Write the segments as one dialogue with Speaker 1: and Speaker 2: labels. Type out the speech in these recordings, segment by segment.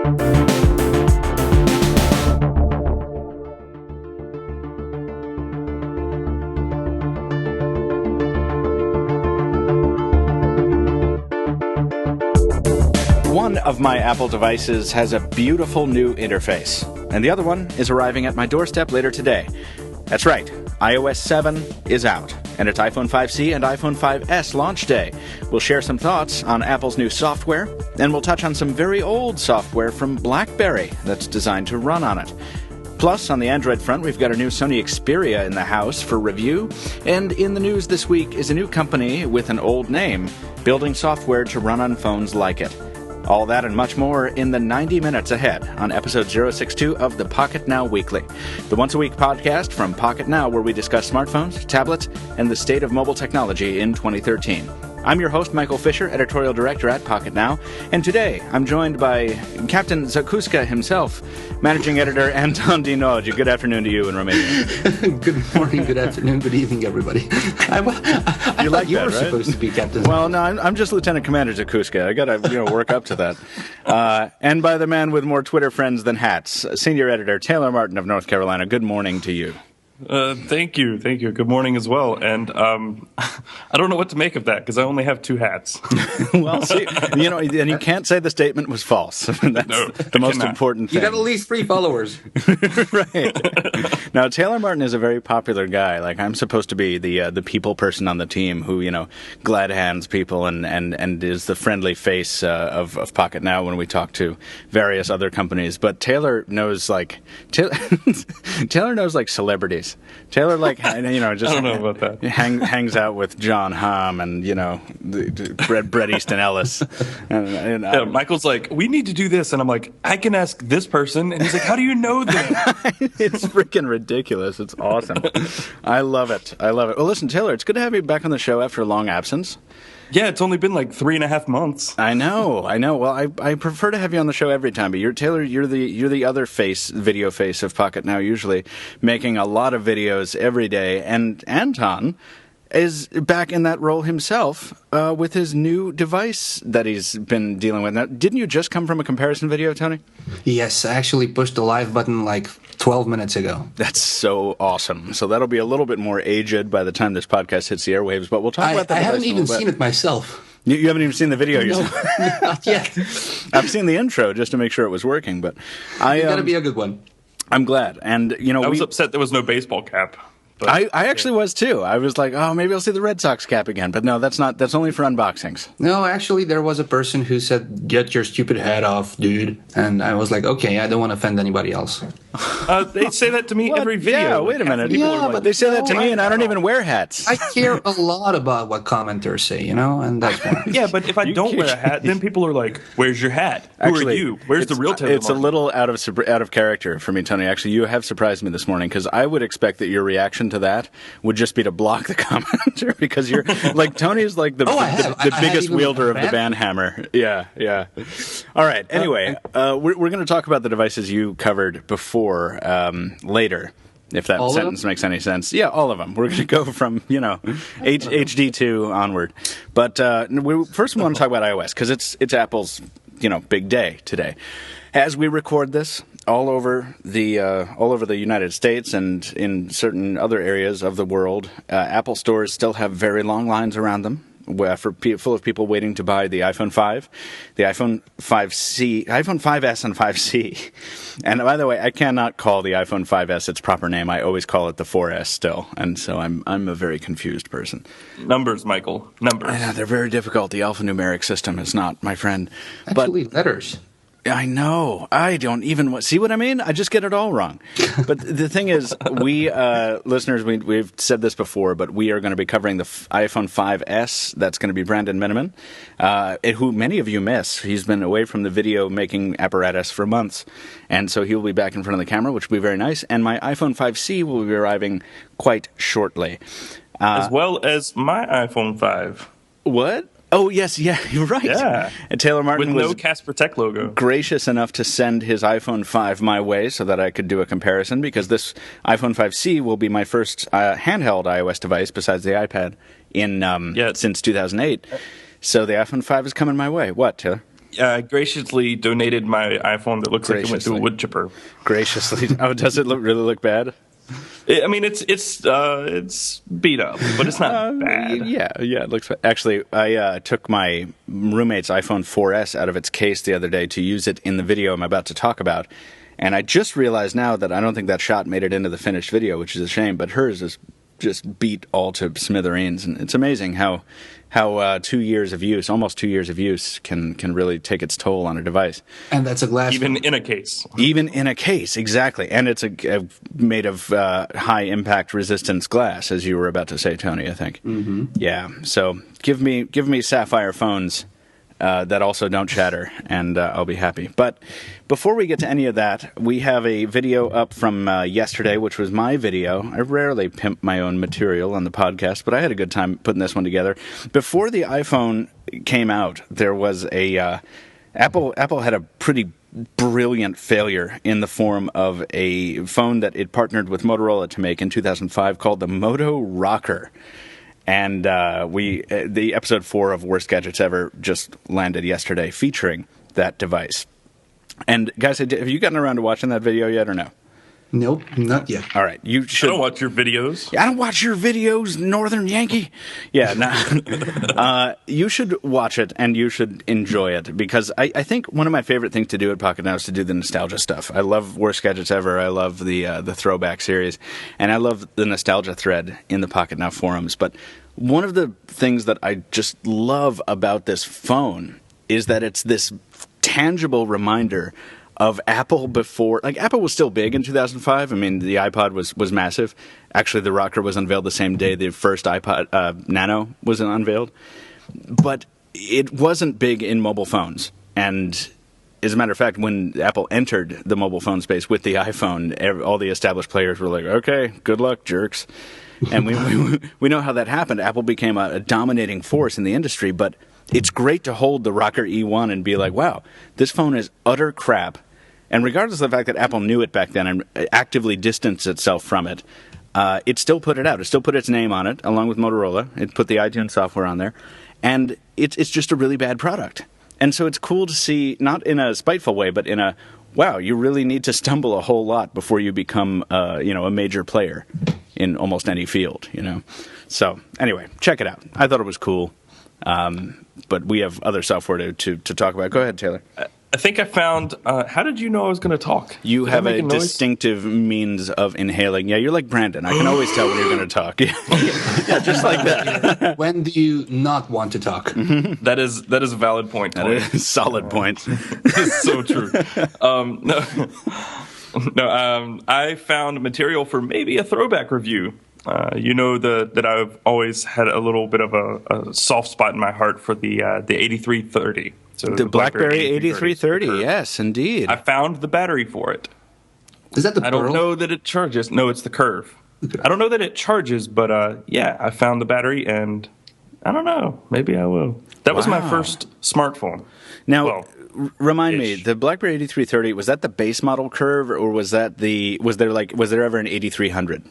Speaker 1: One of my Apple devices has a beautiful new interface, and the other one is arriving at my doorstep later today. That's right, iOS 7 is out, and it's iPhone 5C and iPhone 5S launch day. We'll share some thoughts on Apple's new software, and we'll touch on some very old software from BlackBerry that's designed to run on it. Plus, on the Android front, we've got a new Sony Xperia in the house for review, and in the news this week is a new company with an old name, building software to run on phones like it. All that and much more in the 90 minutes ahead on episode 062 of the Pocketnow Weekly, the once-a-week podcast from Pocketnow where we discuss smartphones, tablets, and the state of mobile technology in 2013. I'm your host, Michael Fisher, editorial director at Pocketnow, and today I'm joined by Captain Zakuska himself, managing editor Anton Dinoge. Good afternoon to you in Romania.
Speaker 2: Good morning, good afternoon, good evening, everybody. I
Speaker 1: you
Speaker 2: thought
Speaker 1: like
Speaker 2: you
Speaker 1: that,
Speaker 2: were
Speaker 1: right?
Speaker 2: supposed to be Captain.
Speaker 1: Well, no, I'm just Lieutenant Commander Zakuska. I got to work up to that. And by the man with more Twitter friends than hats, senior editor Taylor Martin of North Carolina. Good morning to you.
Speaker 3: Thank you. Good morning as well. And I don't know what to make of that because I only have two hats.
Speaker 1: Well, see, and you can't say the statement was false. That's the most important thing.
Speaker 2: You got at least 3 followers.
Speaker 1: Right. Now, Taylor Martin is a very popular guy. Like, I'm supposed to be the people person on the team who, glad hands people and is the friendly face of Pocketnow when we talk to various other companies. But Taylor knows Taylor knows celebrities. Taylor, just
Speaker 3: I don't know about that.
Speaker 1: hangs out with John Hamm and Bret Easton Ellis. And
Speaker 3: Michael's like, we need to do this, and I'm like, I can ask this person, and he's like, how do you know that?
Speaker 1: It's freaking ridiculous. It's awesome. I love it. Well, listen, Taylor, it's good to have you back on the show after a long absence.
Speaker 3: Yeah, it's only been like 3.5 months. I
Speaker 1: know. Well, I prefer to have you on the show every time, but Taylor, you're the other video face of Pocketnow, usually making a lot of videos every day. And Anton is back in that role himself with his new device that he's been dealing with. Now, didn't you just come from a comparison video, Tony?
Speaker 2: Yes, I actually pushed the live button like 12 minutes ago.
Speaker 1: That's so awesome. So that'll be a little bit more aged by the time this podcast hits the airwaves, but we'll talk about that.
Speaker 2: I haven't even seen it myself.
Speaker 1: You haven't even seen the video yourself?
Speaker 2: No, not yet.
Speaker 1: I've seen the intro just to make sure it was working, but
Speaker 2: It's got to be a good one.
Speaker 1: I'm glad. And,
Speaker 3: I was upset there was no baseball cap. But,
Speaker 1: I actually was too. I was like, oh, maybe I'll see the Red Sox cap again. But no, that's only for unboxings.
Speaker 2: No, actually, there was a person who said, get your stupid hat off, dude. And I was like, okay, I don't want to offend anybody else.
Speaker 3: They say that to me every video.
Speaker 1: Yeah, wait a minute. But they say that to me, and I don't even wear hats.
Speaker 2: I care a lot about what commenters say, and that's why.
Speaker 3: Yeah, but if I don't wear a hat, then people are like, where's your hat? Who are you? Where's the real Taylor
Speaker 1: It's
Speaker 3: Martin?
Speaker 1: A little out of character for me, Tony. Actually, you have surprised me this morning, because I would expect that your reaction to that would just be to block the commenter, because you're like, Tony's like the biggest wielder of the van hammer. Yeah. All right. Anyway, we're going to talk about the devices you covered before later, if that sentence makes any sense. Yeah, all of them. We're going to go from, HD2 onward. But we first want to talk about iOS, because it's Apple's, big day today. As we record this, all over the United States and in certain other areas of the world, Apple stores still have very long lines around them, full of people waiting to buy the iPhone 5, the iPhone 5C, iPhone 5S and 5C. And by the way, I cannot call the iPhone 5S its proper name. I always call it the 4S still, and so I'm a very confused person.
Speaker 3: Numbers, Michael. Numbers.
Speaker 1: I know, they're very difficult. The alphanumeric system is not, my friend.
Speaker 2: Actually, letters.
Speaker 1: I know. I don't even see what I mean. I just get it all wrong. But the thing is, we listeners, we've said this before, but we are going to be covering the iPhone 5S. That's going to be Brandon Miniman, who many of you miss. He's been away from the video making apparatus for months, and so he will be back in front of the camera, which will be very nice. And my iPhone 5C will be arriving quite shortly,
Speaker 3: as well as my iPhone 5.
Speaker 1: What? Oh, yes, yeah, you're right.
Speaker 3: Yeah.
Speaker 1: And Taylor Martin
Speaker 3: with
Speaker 1: was
Speaker 3: no Casper Tech logo.
Speaker 1: Gracious enough to send his iPhone 5 my way so that I could do a comparison, because this iPhone 5C will be my first handheld iOS device besides the iPad since 2008. So the iPhone 5 is coming my way. What, Taylor?
Speaker 3: graciously donated my iPhone that looks like it went through a wood chipper.
Speaker 1: Graciously. Oh, does it really look bad?
Speaker 3: I mean, it's beat up, but it's not bad.
Speaker 1: Yeah, it looks bad. Actually, I took my roommate's iPhone 4S out of its case the other day to use it in the video I'm about to talk about, and I just realized now that I don't think that shot made it into the finished video, which is a shame, but hers is just beat all to smithereens, and it's amazing how 2 years of use, almost 2 years of use, can really take its toll on a device.
Speaker 2: And that's a glass.
Speaker 3: Even in a case.
Speaker 1: Even in a case, exactly. And it's made of high impact resistance glass, as you were about to say, Tony, I think.
Speaker 2: Mm-hmm.
Speaker 1: Yeah. So give me sapphire phones that also don't shatter, and I'll be happy. But before we get to any of that, we have a video up from yesterday, which was my video. I rarely pimp my own material on the podcast, but I had a good time putting this one together. Before the iPhone came out, there was a Apple had a pretty brilliant failure in the form of a phone that it partnered with Motorola to make in 2005 called the MOTOROKR. And the episode 4 of Worst Gadgets Ever just landed yesterday featuring that device. And guys, have you gotten around to watching that video yet or no?
Speaker 2: Nope, not yet.
Speaker 1: All right, you should.
Speaker 3: I don't watch your videos.
Speaker 1: I don't watch your videos, Northern Yankee. Yeah, no. You should watch it and you should enjoy it, because I think one of my favorite things to do at Pocketnow is to do the nostalgia stuff. I love Worst Gadgets Ever. I love the throwback series, and I love the nostalgia thread in the Pocketnow forums. But one of the things that I just love about this phone is that it's this tangible reminder of Apple before, like, Apple was still big in 2005. I mean, the iPod was massive. Actually, the Rocker was unveiled the same day the first iPod Nano was unveiled. But it wasn't big in mobile phones. And as a matter of fact, when Apple entered the mobile phone space with the iPhone, all the established players were like, okay, good luck, jerks. And we know how that happened. Apple became a dominating force in the industry, but it's great to hold the Rocker E1 and be like, wow, this phone is utter crap. And regardless of the fact that Apple knew it back then and actively distanced itself from it, it still put it out. It still put its name on it, along with Motorola. It put the iTunes software on there. And it's just a really bad product. And so it's cool to see, not in a spiteful way, but in a, wow, you really need to stumble a whole lot before you become a major player in almost any field, So anyway, check it out. I thought it was cool. But we have other software to talk about. Go ahead, Taylor.
Speaker 3: I think I found. How did you know I was going to talk?
Speaker 1: You have a distinctive means of inhaling. Yeah, you're like Brandon. I can always tell when you're going to talk. Yeah, just like that.
Speaker 2: When do you not want to talk?
Speaker 1: Mm-hmm.
Speaker 3: That is a valid point.
Speaker 1: That is solid point.
Speaker 3: It's so true. I found material for maybe a throwback review. That I've always had a little bit of a soft spot in my heart for the 8330. So
Speaker 1: the BlackBerry 8330, yes, indeed.
Speaker 3: I found the battery for it.
Speaker 2: Is that the Pearl?
Speaker 3: I don't know that it charges. No, it's the Curve. Okay. I don't know that it charges, but I found the battery, and I don't know. Maybe I will. That was my first smartphone.
Speaker 1: Now, remind me, the BlackBerry 8330, was that the base model Curve, or was there ever an 8300?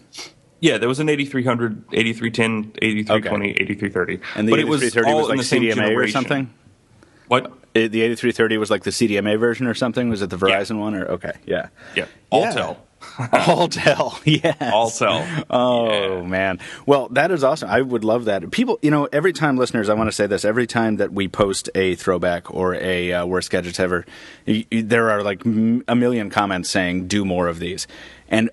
Speaker 3: Yeah, there was an 8300, 8310, 8320, 8330.
Speaker 1: And the 8330 was like CDMA or something?
Speaker 3: What?
Speaker 1: The 8330 was like the CDMA version or something? Was it the Verizon one? Or okay, yeah.
Speaker 3: Yeah, Alltel.
Speaker 1: Alltel, yes.
Speaker 3: Alltel.
Speaker 1: Oh, yeah. Man. Well, that is awesome. I would love that. People, every time, listeners, I want to say this, every time that we post a throwback or a Worst Gadgets Ever, there are like a million comments saying, do more of these. And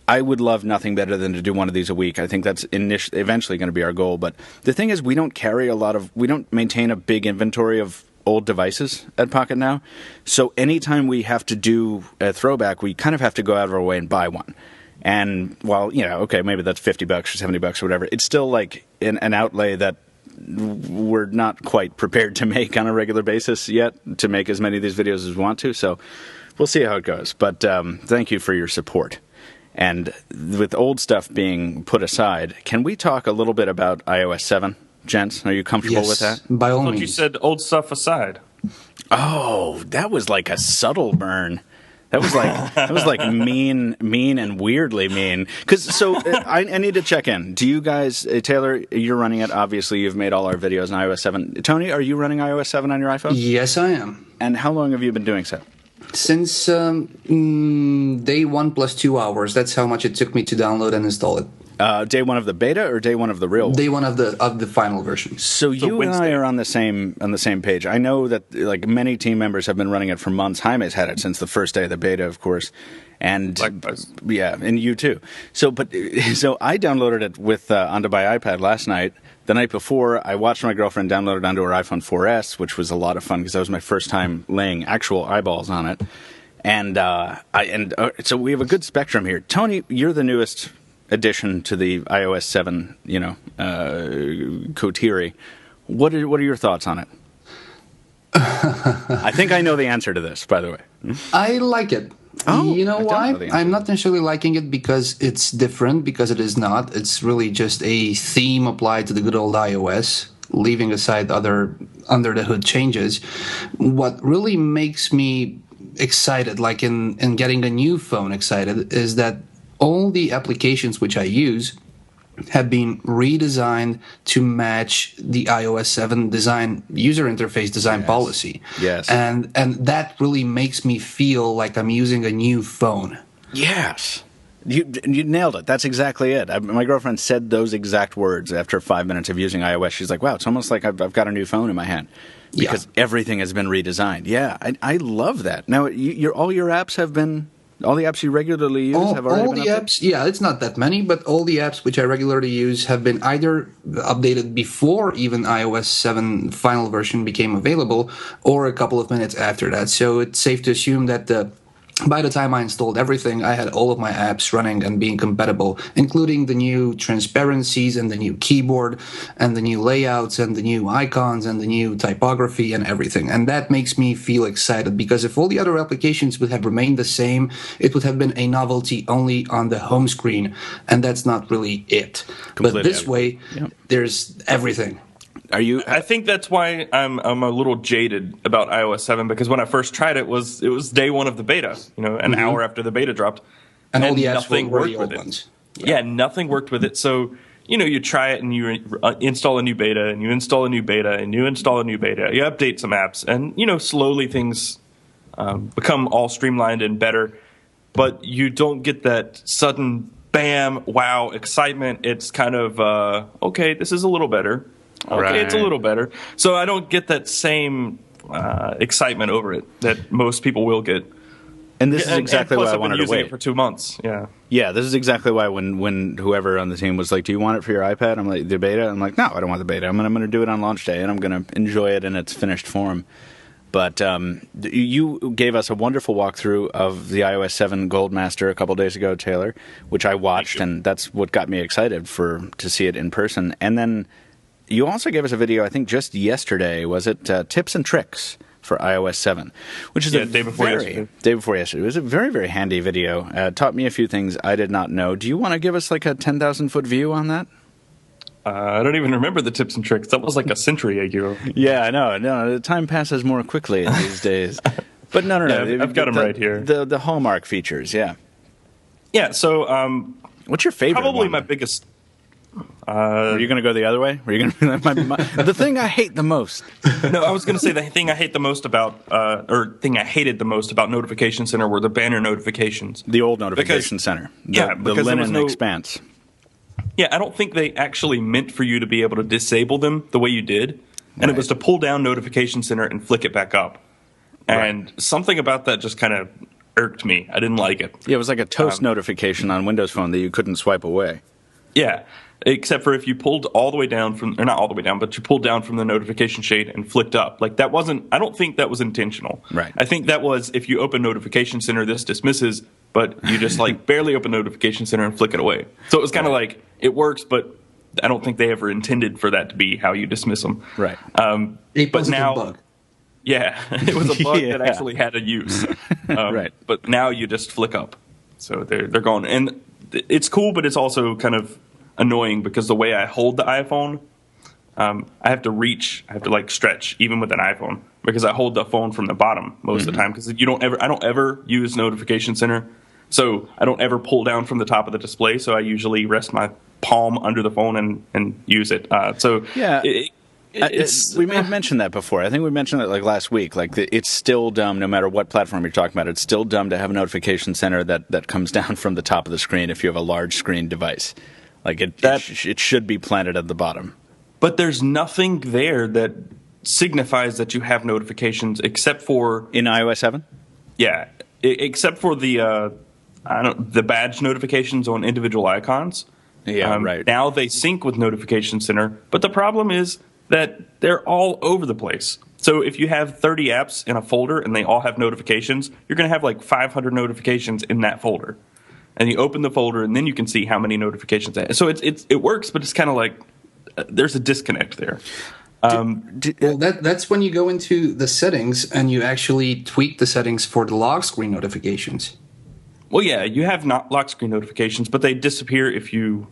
Speaker 1: I would love nothing better than to do one of these a week. I think that's eventually going to be our goal. But the thing is, we don't maintain a big inventory of old devices at Pocketnow. So anytime we have to do a throwback, we kind of have to go out of our way and buy one. And while, okay, maybe that's $50 or $70 or whatever, it's still like an outlay that we're not quite prepared to make on a regular basis yet, to make as many of these videos as we want to. So we'll see how it goes. But thank you for your support. And with old stuff being put aside, can we talk a little bit about iOS 7? Gents, are you comfortable with that?
Speaker 2: By all means.
Speaker 3: You said old stuff aside.
Speaker 1: Oh, that was like a subtle burn. That was like mean and weirdly mean. I need to check in. Do you guys, Taylor, you're running it. Obviously, you've made all our videos on iOS 7. Tony, are you running iOS 7 on your iPhone?
Speaker 2: Yes, I am.
Speaker 1: And how long have you been doing so?
Speaker 2: Since day 1 plus 2 hours. That's how much it took me to download and install it.
Speaker 1: Day 1 of the beta or day 1 of the real one?
Speaker 2: Day 1 of the final version.
Speaker 1: So you and I are on the same page. I know that like many team members have been running it for months. Jaime's had it since the first day of the beta, of course, and yeah, and you too. So I downloaded it with onto my iPad last night. The night before, I watched my girlfriend download it onto her iPhone 4S, which was a lot of fun because that was my first time laying actual eyeballs on it. And so we have a good spectrum here. Tony, you're the newest addition to the iOS 7, coterie. What are your thoughts on it? I think I know the answer to this, by the way.
Speaker 2: I like it.
Speaker 1: Oh,
Speaker 2: you know why? I'm not necessarily liking it because it's different, because it is not. It's really just a theme applied to the good old iOS, leaving aside other under-the-hood changes. What really makes me excited, like in getting a new phone excited, is that all the applications which I use have been redesigned to match the iOS 7 user interface design policy.
Speaker 1: Yes.
Speaker 2: And that really makes me feel like I'm using a new phone.
Speaker 1: Yes. You nailed it. That's exactly it. My girlfriend said those exact words after 5 minutes of using iOS. She's like, wow, it's almost like I've got a new phone in my hand because everything has been redesigned. Yeah, I love that. Now, all your apps have been... All the apps you regularly use have already been updated?
Speaker 2: Apps, yeah, it's not that many, but all the apps which I regularly use have been either updated before even iOS 7 final version became available, or a couple of minutes after that. So it's safe to assume that by the time I installed everything, I had all of my apps running and being compatible, including the new transparencies and the new keyboard and the new layouts and the new icons and the new typography and everything. And that makes me feel excited, because if all the other applications would have remained the same, it would have been a novelty only on the home screen, and that's not really it. But this way, there's everything.
Speaker 3: I think that's why I'm a little jaded about iOS 7, because when I first tried it, it was day 1 of the beta, an hour after the beta dropped,
Speaker 2: and all the apps
Speaker 3: nothing
Speaker 2: were
Speaker 3: worked with it.
Speaker 2: Ones.
Speaker 3: Yeah, nothing worked with it. So you try it and you install a new beta, and you install a new beta, and you install a new beta. You update some apps, and slowly things become all streamlined and better. But you don't get that sudden bam, wow excitement. It's kind of okay, this is a little better. Okay, It's a little better. So I don't get that same excitement over it that most people will get.
Speaker 1: And this is exactly why I wanted to wait.
Speaker 3: I've been using it for 2 months. Yeah.
Speaker 1: Yeah, this is exactly why when whoever on the team was like, "Do you want it for your iPad?" I'm like, "The beta." I'm like, "No, I don't want the beta. I'm going to do it on launch day, and I'm going to enjoy it in its finished form." But you gave us a wonderful walkthrough of the iOS 7 Gold Master a couple days ago, Taylor, which I watched, and that's what got me excited to see it in person. And then you also gave us a video, I think just yesterday, was it? Tips and tricks for iOS 7, which is day before yesterday. It was a very, very handy video. Taught me a few things I did not know. Do you want to give us like a 10,000-foot view on that?
Speaker 3: I don't even remember the tips and tricks. That was like a century ago.
Speaker 1: Yeah, I know. No, the time passes more quickly these days. But no.
Speaker 3: Yeah, I've got them right here.
Speaker 1: The hallmark features, yeah.
Speaker 3: Yeah, so...
Speaker 1: what's your favorite
Speaker 3: Probably
Speaker 1: one?
Speaker 3: my biggest...
Speaker 1: Are you going to go the other way? Are you going to the thing I hate the most?
Speaker 3: No, I was going to say the thing I hate the most about, or thing I hated the most about Notification Center were the banner notifications.
Speaker 1: The old Notification Center. The linen expanse.
Speaker 3: Yeah, I don't think they actually meant for you to be able to disable them the way you did. And it was to pull down Notification Center and flick it back up. And something about that just kind of irked me. I didn't like it.
Speaker 1: Yeah, it was like a toast notification on Windows Phone that you couldn't swipe away.
Speaker 3: Yeah, except for if you pulled all the way down from, or not all the way down, but you pulled down from the notification shade and flicked up. Like that wasn't, I don't think that was intentional.
Speaker 1: Right.
Speaker 3: I think that was, if you open Notification Center, this dismisses, but you just like barely open Notification Center and flick it away. So it was kind of like, it works, but I don't think they ever intended for that to be how you dismiss them.
Speaker 1: Right.
Speaker 3: But now,
Speaker 2: bug.
Speaker 3: Yeah, it was a bug that actually had a use.
Speaker 1: Right.
Speaker 3: But now you just flick up. So they're gone. And it's cool, but it's also kind of annoying because the way I hold the iPhone, I have to like stretch even with an iPhone because I hold the phone from the bottom most of the time because I don't ever use Notification Center. So I don't ever pull down from the top of the display. So I usually rest my palm under the phone and use it.
Speaker 1: We may have mentioned that before. I think we mentioned it like last week. Like it's still dumb, no matter what platform you're talking about. It's still dumb to have a notification center that comes down from the top of the screen if you have a large screen device. Like it should be planted at the bottom.
Speaker 3: But there's nothing there that signifies that you have notifications except for
Speaker 1: in iOS 7.
Speaker 3: Yeah, except for the badge notifications on individual icons.
Speaker 1: Yeah, right.
Speaker 3: Now they sync with Notification Center, but the problem is that they're all over the place. So if you have 30 apps in a folder and they all have notifications, you're going to have like 500 notifications in that folder. And you open the folder and then you can see how many notifications. So it works, but it's kind of like there's a disconnect there.
Speaker 2: Well, that's when you go into the settings and you actually tweak the settings for the lock screen notifications.
Speaker 3: Well, yeah, you have not lock screen notifications, but they disappear if you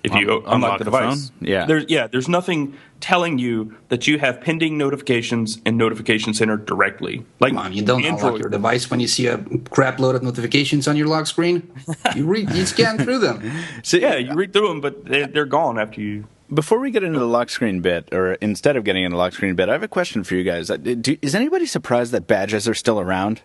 Speaker 3: unlock the device.
Speaker 1: Phone? Yeah.
Speaker 3: There's nothing telling you that you have pending notifications in Notification Center directly. Like,
Speaker 2: come on, you don't unlock your device when you see a crap load of notifications on your lock screen. You scan through them.
Speaker 3: So yeah, you read through them, but they're gone after you.
Speaker 1: Before we get into the lock screen bit, or instead of getting into the lock screen bit, I have a question for you guys. Is anybody surprised that badges are still around?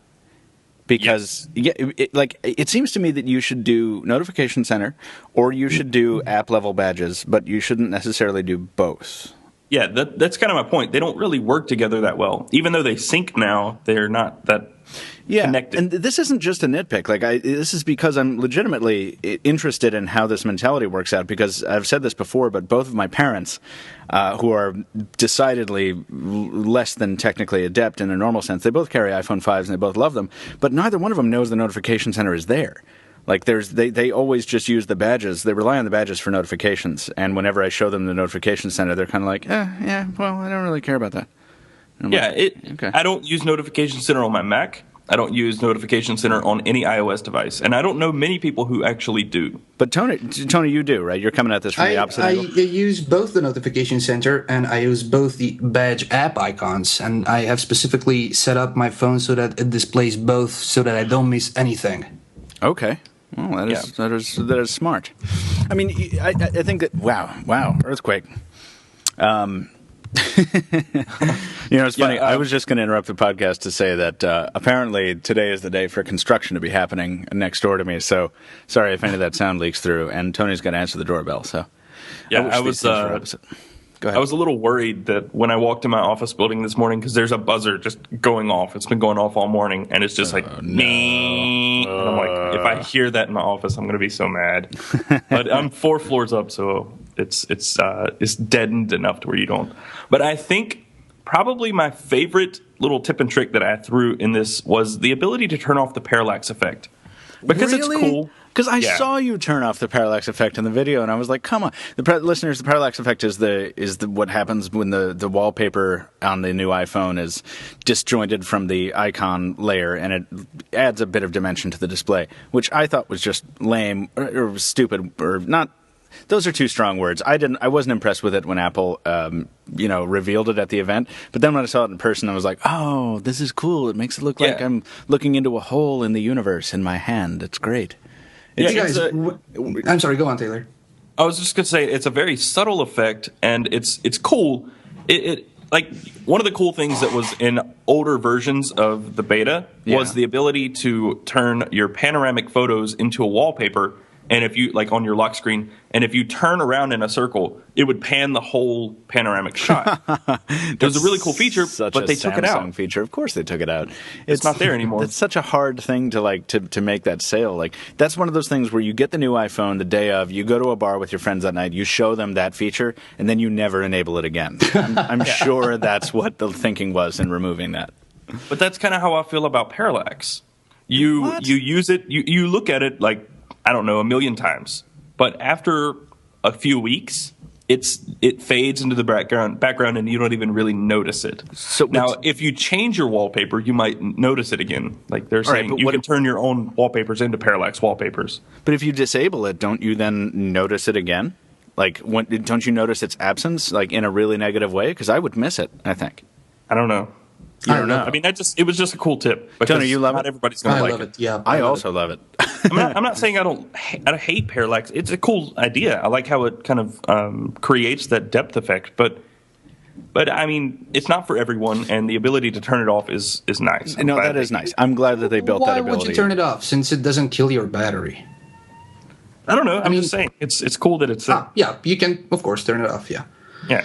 Speaker 1: Because it seems to me that you should do Notification Center or you should do app-level badges, but you shouldn't necessarily do both.
Speaker 3: Yeah, that's kind of my point. They don't really work together that well. Even though they sync now, they're not that connected.
Speaker 1: And this isn't just a nitpick. This is because I'm legitimately interested in how this mentality works out, because I've said this before, but both of my parents, who are decidedly less than technically adept in a normal sense, they both carry iPhone 5s and they both love them, but neither one of them knows the Notification Center is there. Like they always just use the badges. They rely on the badges for notifications. And whenever I show them the Notification Center, they're kind of like, yeah, well, I don't really care about that.
Speaker 3: Okay. I don't use Notification Center on my Mac. I don't use Notification Center on any iOS device. And I don't know many people who actually do.
Speaker 1: But Tony, you do, right? You're coming at this from the opposite angle.
Speaker 2: I use both the Notification Center and I use both the badge app icons. And I have specifically set up my phone so that it displays both so that I don't miss anything.
Speaker 1: Okay. Well, that is smart. I mean, I think that wow, earthquake. It's funny. I was just going to interrupt the podcast to say that apparently today is the day for construction to be happening next door to me. So sorry if any of that sound leaks through. And Tony's going to answer the doorbell. So
Speaker 3: I was. Go ahead. I was a little worried that when I walked in my office building this morning, because there's a buzzer just going off. It's been going off all morning, and it's just me. And I'm like, if I hear that in my office, I'm going to be so mad. But I'm 4 floors up, so it's deadened enough to where you don't. But I think probably my favorite little tip and trick that I threw in this was the ability to turn off the parallax effect. Because it's cool.
Speaker 1: Because I saw you turn off the parallax effect in the video, and I was like, "Come on, listeners! The parallax effect is what happens when the wallpaper on the new iPhone is disjointed from the icon layer, and it adds a bit of dimension to the display, which I thought was just lame or stupid or not. Those are too strong words. I wasn't impressed with it when Apple, revealed it at the event. But then when I saw it in person, I was like, "Oh, this is cool! It makes it look like I'm looking into a hole in the universe in my hand. It's great."
Speaker 2: I'm sorry, go on, Taylor.
Speaker 3: I was just going to say it's a very subtle effect, and it's cool. It like one of the cool things that was in older versions of the beta was the ability to turn your panoramic photos into a wallpaper. And if you on your lock screen, and if you turn around in a circle, it would pan the whole panoramic shot. It was a really cool feature, but they took it out.
Speaker 1: Feature, of course, they took it out.
Speaker 3: It's not there anymore.
Speaker 1: It's such a hard thing to make that sale. Like that's one of those things where you get the new iPhone the day of, you go to a bar with your friends that night, you show them that feature, and then you never enable it again. I'm sure that's what the thinking was in removing that.
Speaker 3: But that's kind of how I feel about parallax. You use it, you look at it like, I don't know, 1,000,000 times. But after a few weeks, it fades into the background and you don't even really notice it. So now, if you change your wallpaper, you might notice it again. Like they're saying, you can turn your own wallpapers into parallax wallpapers.
Speaker 1: But if you disable it, don't you then notice it again? Like, don't you notice its absence, like in a really negative way? Because I would miss it, I think.
Speaker 3: I don't know.
Speaker 1: I don't know.
Speaker 3: I mean, it was just a cool tip.
Speaker 1: Tony, you love it?
Speaker 3: Not everybody's going to like
Speaker 2: it. I love it. Yeah,
Speaker 1: I also love it.
Speaker 3: I'm not saying I hate parallax. It's a cool idea. I like how it kind of creates that depth effect. But But I mean, it's not for everyone, and the ability to turn it off is nice.
Speaker 1: No, that is nice. I'm glad that they built that ability.
Speaker 2: Why would you turn it off, since it doesn't kill your battery?
Speaker 3: I don't know. I'm just saying. It's cool that it's there.
Speaker 2: Yeah, you can, of course, turn it off, yeah.
Speaker 3: Yeah.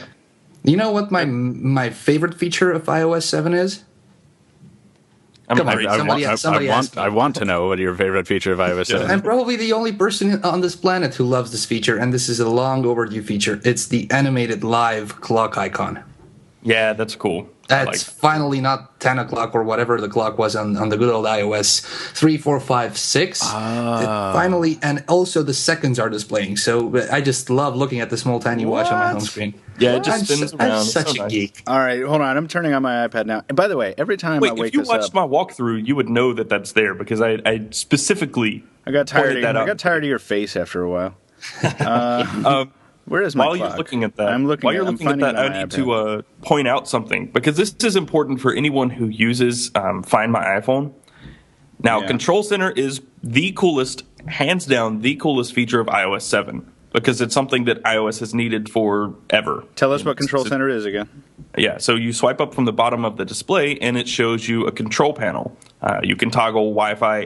Speaker 2: You know what my favorite feature of iOS 7 is?
Speaker 3: I
Speaker 1: want to know what your favorite feature of iOS 7 is.
Speaker 2: I'm probably the only person on this planet who loves this feature, and this is a long overdue feature. It's the animated live clock icon.
Speaker 3: Yeah, that's cool.
Speaker 2: That's finally not 10 o'clock or whatever the clock was on the good old iOS 3, 4, 5, 6. Finally, and also the seconds are displaying. So I just love looking at the small tiny watch on my home screen.
Speaker 3: Yeah, it just spins around.
Speaker 2: I'm such a geek.
Speaker 1: All right, hold on. I'm turning on my iPad now. And by the way, every time I wake
Speaker 3: if you watched my walkthrough, you would know that that's there because I specifically
Speaker 1: I got tired of your face after a while. Where is my
Speaker 3: clock?
Speaker 1: While
Speaker 3: you're looking at that, I need to point out something because this is important for anyone who uses Find My iPhone. Now, Control Center is the coolest, hands down, the coolest feature of iOS 7 because it's something that iOS has needed forever.
Speaker 1: Tell us what Control Center is again.
Speaker 3: Yeah, so you swipe up from the bottom of the display and it shows you a control panel. You can toggle Wi-Fi,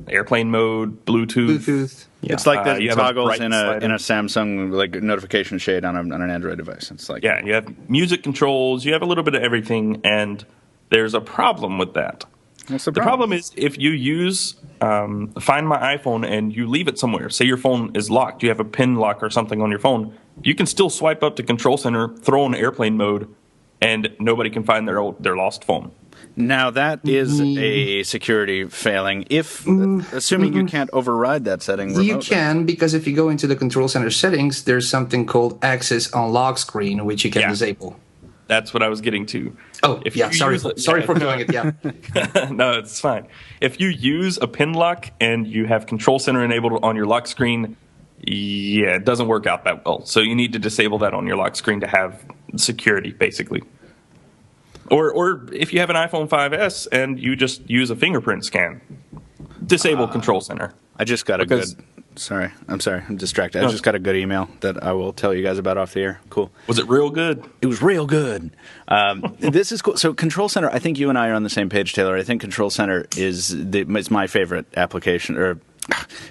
Speaker 3: airplane mode, Bluetooth.
Speaker 1: Yeah. It's like the toggles in a Samsung like notification shade on an Android device. It's like
Speaker 3: you have music controls, you have a little bit of everything, and there's a problem with that.
Speaker 1: What's the problem?
Speaker 3: The problem is if you use Find My iPhone and you leave it somewhere, say your phone is locked, you have a pin lock or something on your phone, you can still swipe up to Control Center, throw on airplane mode, and nobody can find their lost phone.
Speaker 1: Now, that is a security failing. Assuming you can't override that setting remotely.
Speaker 2: You can, because if you go into the Control Center settings, there's something called Access on Lock Screen, which you can disable.
Speaker 3: That's what I was getting to.
Speaker 2: Oh, sorry for doing it, yeah.
Speaker 3: No, it's fine. If you use a pin lock and you have Control Center enabled on your lock screen, it doesn't work out that well. So you need to disable that on your lock screen to have security, basically. Or if you have an iPhone 5S and you just use a fingerprint scan, disable Control Center.
Speaker 1: I just got Sorry, I'm distracted. I just got a good email that I will tell you guys about off the air. Cool.
Speaker 3: Was it real good?
Speaker 1: It was real good. This is cool. So Control Center, I think you and I are on the same page, Taylor. I think Control Center is my favorite application or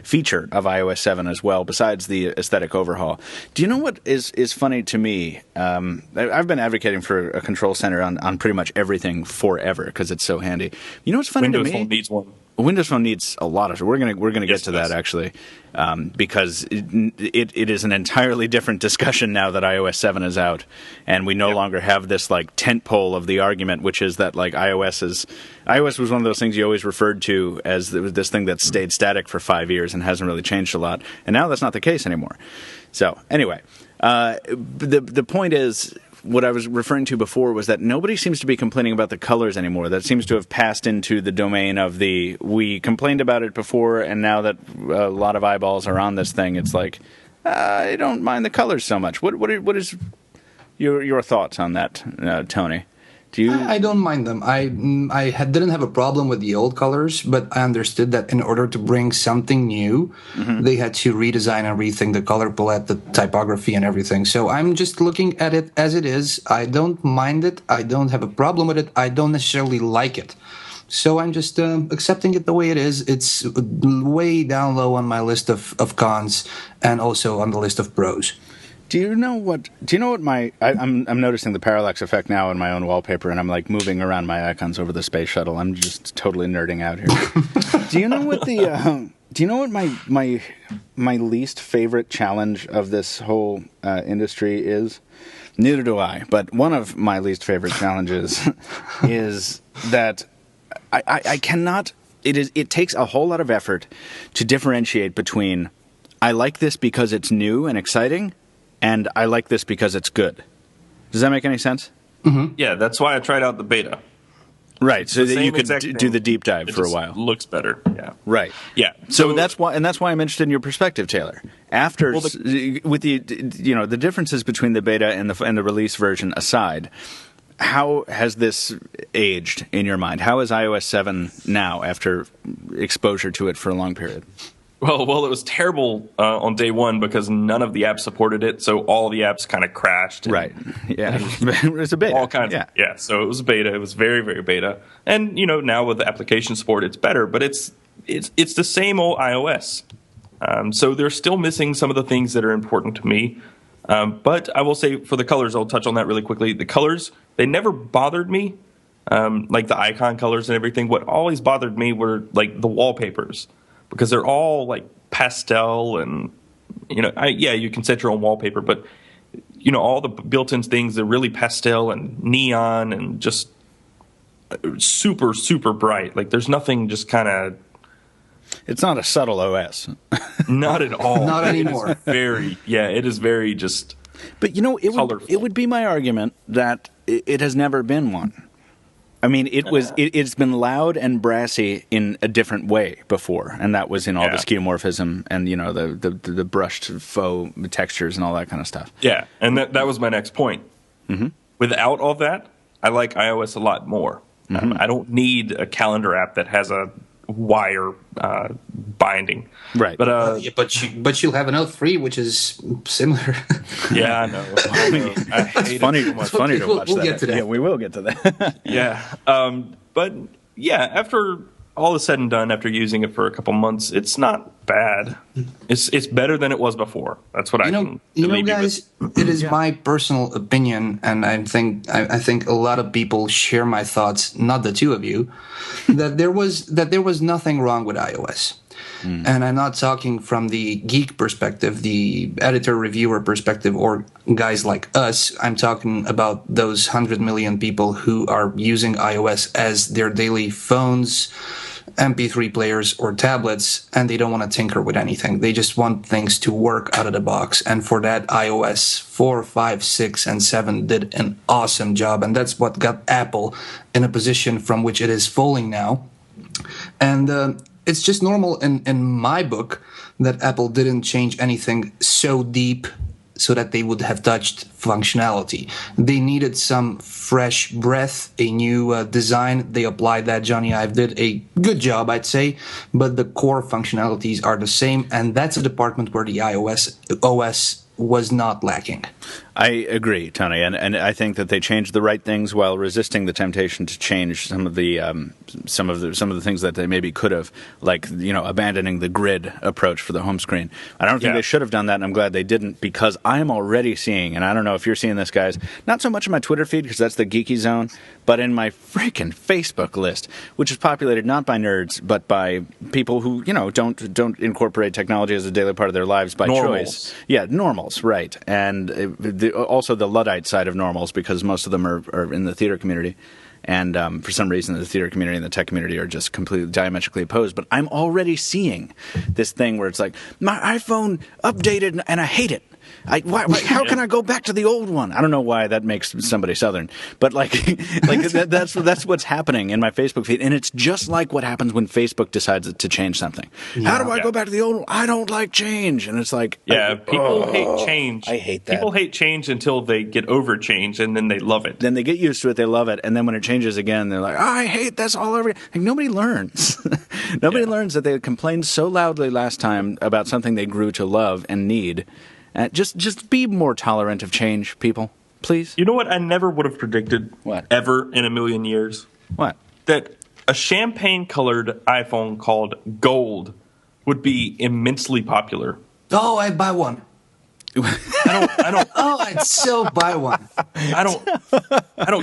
Speaker 1: feature of iOS 7 as well, besides the aesthetic overhaul. Do you know what is funny to me? I've been advocating for a Control Center on pretty much everything forever because it's so handy. You know what's funny to me?
Speaker 3: Windows Phone needs one.
Speaker 1: Windows Phone needs a lot of it. We're gonna get to that actually, because it is an entirely different discussion now that iOS 7 is out, and we no longer have this like tent pole of the argument, which is that like iOS was one of those things you always referred to as this thing that stayed static for 5 years and hasn't really changed a lot, and now that's not the case anymore. So anyway, the point is. What I was referring to before was that nobody seems to be complaining about the colors anymore. That seems to have passed into the domain of we complained about it before, and now that a lot of eyeballs are on this thing, it's like, I don't mind the colors so much. What is your thoughts on that, Tony?
Speaker 2: I don't mind them. I didn't have a problem with the old colors, but I understood that in order to bring something new, they had to redesign and rethink the color palette, the typography, and everything. So I'm just looking at it as it is. I don't mind it. I don't have a problem with it. I don't necessarily like it. So I'm just accepting it the way it is. It's way down low on my list of cons and also on the list of pros.
Speaker 1: Do you know what I'm noticing the parallax effect now in my own wallpaper, and I'm like moving around my icons over the space shuttle. I'm just totally nerding out here. Do you know what my least favorite challenge of this whole industry is? Neither do I, but one of my least favorite challenges is that I cannot. It takes a whole lot of effort to differentiate between I like this because it's new and exciting, and I like this because it's good. Does that make any sense?
Speaker 2: Mm-hmm.
Speaker 3: Yeah, that's why I tried out the beta.
Speaker 1: Right, so that you could do the deep dive for a while.
Speaker 3: Looks better, yeah.
Speaker 1: Right.
Speaker 3: Yeah.
Speaker 1: So that's why I'm interested in your perspective, Taylor. With the differences between the beta and the release version aside, how has this aged in your mind? How is iOS 7 now after exposure to it for a long period?
Speaker 3: Well, it was terrible on day one because none of the apps supported it, so all the apps kind of crashed.
Speaker 1: Right. Yeah. It was a beta.
Speaker 3: All kinds. Yeah. So it was a beta. It was very, very beta. And now with the application support, it's better, but it's the same old iOS. So they're still missing some of the things that are important to me. But I will say for the colors, I'll touch on that really quickly. The colors, they never bothered me, like the icon colors and everything. What always bothered me were like the wallpapers. Because they're all like pastel and, you can set your own wallpaper, but, all the built-in things, they're really pastel and neon and just super, super bright. Like there's nothing just kind of...
Speaker 1: It's not a subtle OS.
Speaker 3: Not at all.
Speaker 2: Not anymore.
Speaker 3: It is very just
Speaker 1: But,
Speaker 3: colorful.
Speaker 1: it would be my argument that it has never been one. I mean, it's been loud and brassy in a different way before, and that was in all the skeuomorphism and the brushed faux textures and all that kind of stuff.
Speaker 3: Yeah, and that was my next point. Mm-hmm. Without all that, I like iOS a lot more. Mm-hmm. I don't need a calendar app that has a wire binding.
Speaker 1: Right.
Speaker 2: But you'll have a Note 3, which is similar.
Speaker 3: Yeah, I know. I hate
Speaker 1: It's funny
Speaker 3: it so much.
Speaker 1: to watch
Speaker 2: we'll
Speaker 1: that.
Speaker 2: get to that.
Speaker 1: Yeah, we will get to that.
Speaker 3: Yeah. But yeah, after all is said and done, after using it for a couple months, it's not bad. It's better than it was before. That's what I can believe
Speaker 2: guys, it is my personal opinion, and I think a lot of people share my thoughts, not the two of you, that there was nothing wrong with iOS. And I'm not talking from the geek perspective, the editor reviewer perspective, or guys like us. I'm talking about those 100 million people who are using iOS as their daily phones, MP3 players, or tablets, and they don't want to tinker with anything. They just want things to work out of the box. And for that, iOS 4, 5, 6, and 7 did an awesome job. And that's what got Apple in a position from which it is falling now. And it's just normal in my book that Apple didn't change anything so deep so that they would have touched functionality. They needed some fresh breath, a new design. They applied that. Johnny Ive did a good job, I'd say, but the core functionalities are the same, and that's a department where the iOS OS was not lacking.
Speaker 1: I agree, Tony, and I think that they changed the right things while resisting the temptation to change some of the things that they maybe could have, like abandoning the grid approach for the home screen. I don't think they should have done that, and I'm glad they didn't, because I'm already seeing, and I don't know if you're seeing this, guys, not so much in my Twitter feed because that's the geeky zone, but in my freaking Facebook list, which is populated not by nerds but by people who don't incorporate technology as a daily part of their lives by choice. Yeah, normals, right, and also the Luddite side of normals, because most of them are in the theater community. And for some reason, the theater community and the tech community are just completely diametrically opposed. But I'm already seeing this thing where it's like, my iPhone updated and I hate it. How can I go back to the old one? I don't know why that makes somebody Southern, but that's what's happening in my Facebook feed, and it's just like what happens when Facebook decides to change something. Yeah. How do I go back to the old one? I don't like change, and it's like
Speaker 3: people hate change.
Speaker 1: I hate that.
Speaker 3: People hate change until they get over change, and then they love it.
Speaker 1: Then they get used to it, they love it, and then when it changes again, they're like, I hate this all over. Like, nobody learns. Nobody learns that they complained so loudly last time about something they grew to love and need. Just be more tolerant of change, people, please.
Speaker 3: You know what I never would have predicted ever in a million years?
Speaker 1: What?
Speaker 3: That a champagne-colored iPhone called Gold would be immensely popular.
Speaker 2: Oh, I'd buy one.
Speaker 3: I don't.
Speaker 2: Oh, I'd so buy one.
Speaker 3: I don't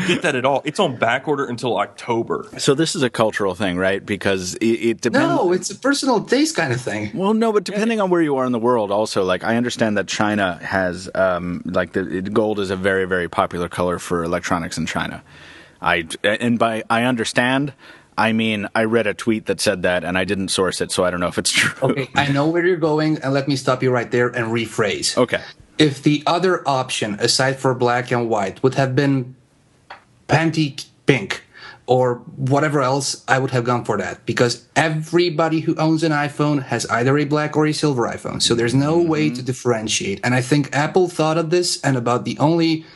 Speaker 3: get that at all. It's on back order until October.
Speaker 1: So this is a cultural thing, right? Because it depends.
Speaker 2: No, it's a personal taste kind of thing.
Speaker 1: Well, no, but depending on where you are in the world, also, like, I understand that China has gold is a very, very popular color for electronics in China. I understand. I mean, I read a tweet that said that, and I didn't source it, so I don't know if it's true.
Speaker 2: Okay, I know where you're going, and let me stop you right there and rephrase.
Speaker 1: Okay.
Speaker 2: If the other option, aside for black and white, would have been panty pink or whatever else, I would have gone for that. Because everybody who owns an iPhone has either a black or a silver iPhone. So there's no way to differentiate. And I think Apple thought of this, and about the only,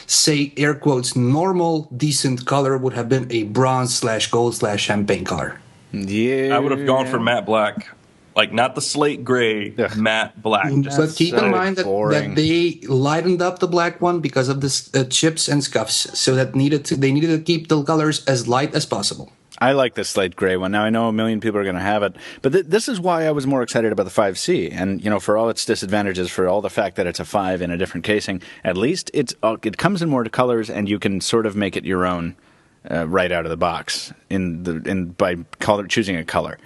Speaker 2: say, air quotes, normal, decent color would have been a bronze/gold/champagne color.
Speaker 1: Yeah.
Speaker 3: I would have gone for matte black Like, not the slate gray, matte black.
Speaker 2: But keep in mind that they lightened up the black one because of the chips and scuffs, so that they needed to keep the colors as light as possible.
Speaker 1: I like the slate gray one. Now, I know a million people are going to have it, but this is why I was more excited about the 5C. And, for all its disadvantages, for all the fact that it's a 5 in a different casing, at least it comes in more colors, and you can sort of make it your own right out of the box by choosing a color.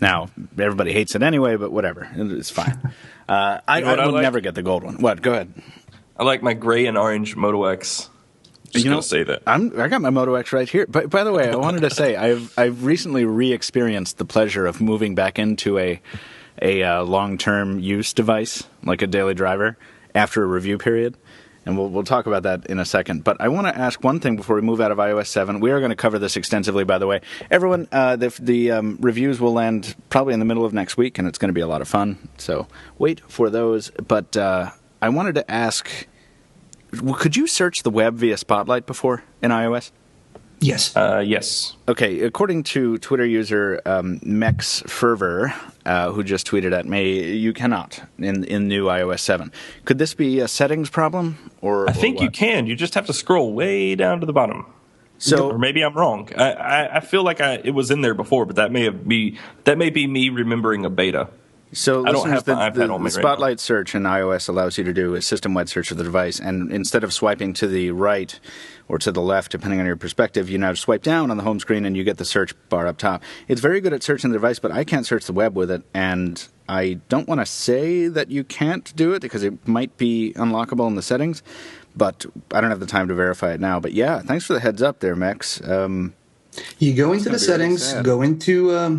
Speaker 1: Now, everybody hates it anyway, but whatever. It's fine. I will never get the gold one. What? Go ahead.
Speaker 3: I like my gray and orange Moto X. Just gonna say that.
Speaker 1: I got my Moto X right here. But by the way, I wanted to say I've recently re-experienced the pleasure of moving back into a long-term use device, like a daily driver, after a review period. And we'll talk about that in a second. But I want to ask one thing before we move out of iOS 7. We are going to cover this extensively, by the way. Everyone, the reviews will land probably in the middle of next week, and it's going to be a lot of fun. So wait for those. But I wanted to ask, could you search the web via Spotlight before in iOS?
Speaker 2: Yes.
Speaker 3: Yes.
Speaker 1: Okay, according to Twitter user Mex Fervor, who just tweeted at me, you cannot in new iOS 7. Could this be a settings problem?
Speaker 3: I think you can. You just have to scroll way down to the bottom. Or maybe I'm wrong. I feel like it was in there before, but that may be me remembering a beta.
Speaker 1: So
Speaker 3: I don't have the iPad on me
Speaker 1: the Spotlight search in iOS allows you to do a system-wide search of the device, and instead of swiping to the right or to the left, depending on your perspective, you now swipe down on the home screen and you get the search bar up top. It's very good at searching the device, but I can't search the web with it, and I don't want to say that you can't do it because it might be unlockable in the settings, but I don't have the time to verify it now. But yeah, thanks for the heads up there, Mex.
Speaker 2: You go into the settings, go into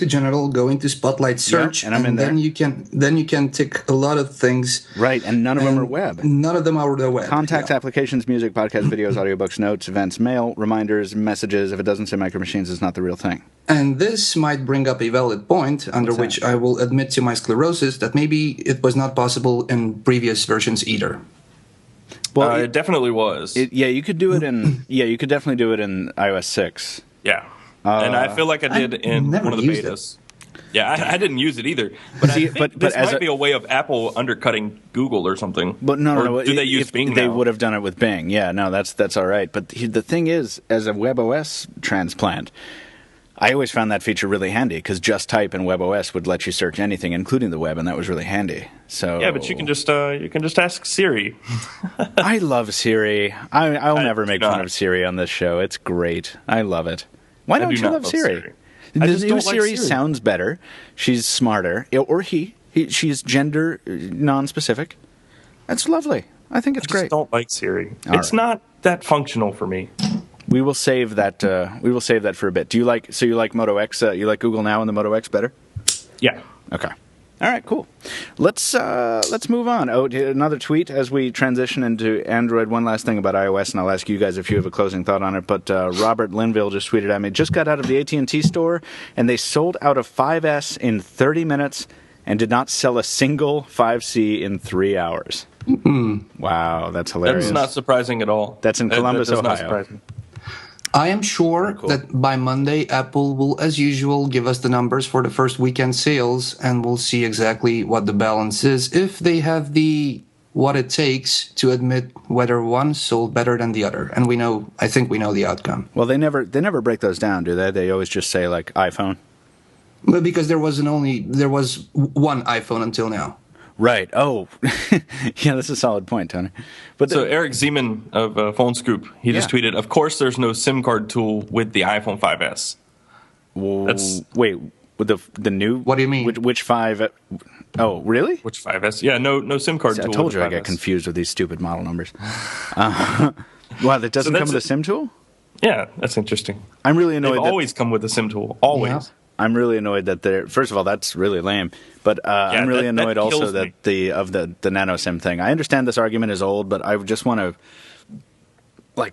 Speaker 2: general, go into Spotlight search, and then you can tick a lot of things.
Speaker 1: Right, and none of them are web.
Speaker 2: None of them are the web.
Speaker 1: Contacts, applications, music, podcasts, videos, audiobooks, notes, events, mail, reminders, messages. If it doesn't say Micro Machines, it's not the real thing.
Speaker 2: And this might bring up a valid point, under which I will admit to my sclerosis that maybe it was not possible in previous versions either.
Speaker 3: Well, it definitely was.
Speaker 1: You could do it in. You could definitely do it in iOS 6.
Speaker 3: Yeah, and I feel like I did in one of the betas. Yeah, I didn't use it either. But I think this might be a way of Apple undercutting Google or something.
Speaker 1: But no.
Speaker 3: Do they use Bing now?
Speaker 1: They would have done it with Bing. Yeah, no, that's all right. But the thing is, as a WebOS transplant, I always found that feature really handy because Just Type in WebOS would let you search anything, including the web, and that was really handy. So
Speaker 3: yeah, but you can just ask Siri.
Speaker 1: I love Siri. I'll never make fun of Siri on this show. It's great. I love it. Why don't you love Siri? The new Siri sounds better. She's smarter, or she's gender non-specific. That's lovely. I think it's great.
Speaker 3: I don't like Siri. It's not that functional for me.
Speaker 1: We will save that. We will save that for a bit. Do you like? So you like Moto X? You like Google Now and the Moto X better?
Speaker 3: Yeah.
Speaker 1: Okay. All right. Cool. Let's move on. Oh, another tweet as we transition into Android. One last thing about iOS, and I'll ask you guys if you have a closing thought on it. But Robert Linville just tweeted at me. Just got out of the AT&T store, and they sold out of 5S in 30 minutes, and did not sell a single 5C in 3 hours. Mm-hmm. Wow, that's hilarious.
Speaker 3: That's not surprising at all.
Speaker 1: That's in Columbus, Ohio. Not surprising.
Speaker 2: I am sure that by Monday, Apple will, as usual, give us the numbers for the first weekend sales, and we'll see exactly what the balance is, if they have what it takes to admit whether one sold better than the other. And I think we know the outcome.
Speaker 1: Well, they never break those down, do they? They always just say, like, iPhone.
Speaker 2: But because there was one iPhone until now.
Speaker 1: Right. Oh, yeah, that's a solid point, Tony.
Speaker 3: But so Eric Zeman of Phone Scoop, he just tweeted, of course there's no SIM card tool with the iPhone 5S.
Speaker 1: Wait, with the new?
Speaker 2: What do you mean?
Speaker 1: Which 5? Oh, really?
Speaker 3: Which 5S? Yeah, no SIM card tool.
Speaker 1: I told you I get confused with these stupid model numbers. Wow, that doesn't come with a SIM tool?
Speaker 3: Yeah, that's interesting.
Speaker 1: I'm really annoyed.
Speaker 3: They've always come with a SIM tool. Always. Yeah.
Speaker 1: I'm really annoyed that they're. First of all, that's really lame. But I'm really annoyed also that the nano SIM thing. I understand this argument is old, but I just want to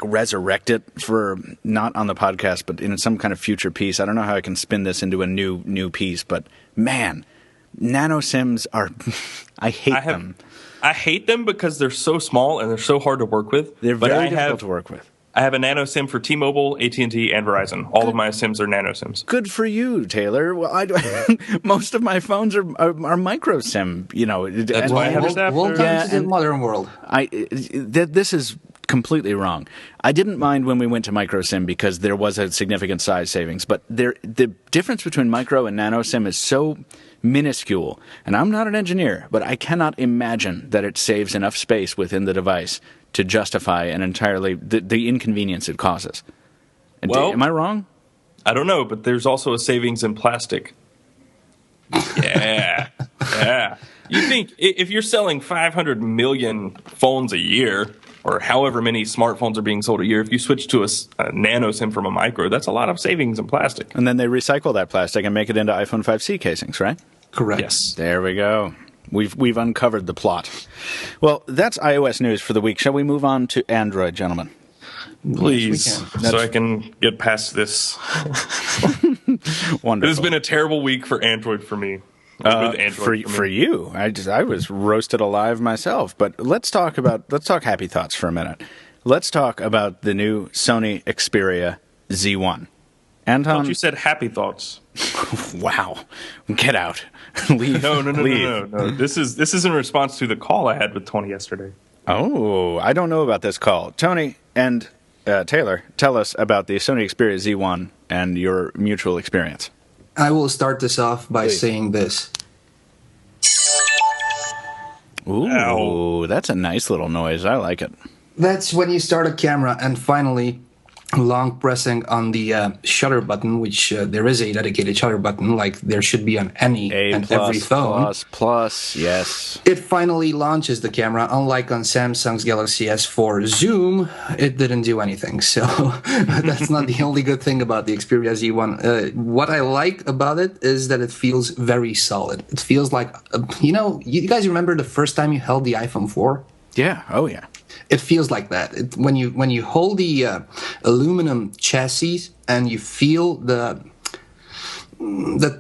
Speaker 1: resurrect it for not on the podcast, but in some kind of future piece. I don't know how I can spin this into a new piece, but man, nano SIMs are. I hate them.
Speaker 3: I hate them because they're so small and they're so hard to work with.
Speaker 1: They're very difficult to work with.
Speaker 3: I have a nano SIM for T-Mobile, AT&T, and Verizon. All of my SIMs are nano SIMs.
Speaker 1: Good for you, Taylor. Well, most of my phones are micro SIM.
Speaker 3: That's why I have adapters.
Speaker 2: Welcome to the modern world.
Speaker 1: This is completely wrong. I didn't mind when we went to micro SIM because there was a significant size savings, but the difference between micro and nano SIM is so minuscule. And I'm not an engineer, but I cannot imagine that it saves enough space within the device to justify an entirely the inconvenience it causes.
Speaker 3: Well,
Speaker 1: am I wrong?
Speaker 3: I don't know, but there's also a savings in plastic. Yeah. You think if you're selling 500 million phones a year, or however many smartphones are being sold a year, if you switch to a nano SIM from a micro, that's a lot of savings in plastic.
Speaker 1: And then they recycle that plastic and make it into iPhone 5C casings, right?
Speaker 2: Correct.
Speaker 3: Yes.
Speaker 1: There we go. We've uncovered the plot. Well, that's iOS news for the week. Shall we move on to Android, gentlemen?
Speaker 3: Please, so I can get past this.
Speaker 1: Wonderful.
Speaker 3: It has been a terrible week for Android for me.
Speaker 1: For you, I was roasted alive myself. But let's talk happy thoughts for a minute. Let's talk about the new Sony Xperia Z1. Anton,
Speaker 3: I thought you said happy thoughts.
Speaker 1: Wow, get out, leave.
Speaker 3: No.
Speaker 1: Leave.
Speaker 3: This is in response to the call I had with Tony yesterday.
Speaker 1: Oh, I don't know about this call. Tony and Taylor, tell us about the Sony Xperia Z1 and your mutual experience.
Speaker 2: I will start this off by saying this.
Speaker 1: Ooh,
Speaker 3: Ow.
Speaker 1: That's a nice little noise. I like it.
Speaker 2: That's when you start a camera and finally long pressing on the shutter button, which there is a dedicated shutter button, like there should be on any and every phone.
Speaker 1: Plus, yes.
Speaker 2: It finally launches the camera. Unlike on Samsung's Galaxy S4 Zoom, it didn't do anything. So that's not the only good thing about the Xperia Z1. What I like about it is that it feels very solid. It feels like, you guys remember the first time you held the iPhone 4?
Speaker 1: Yeah. Oh, yeah.
Speaker 2: It feels like that. When you hold the aluminum chassis and you feel the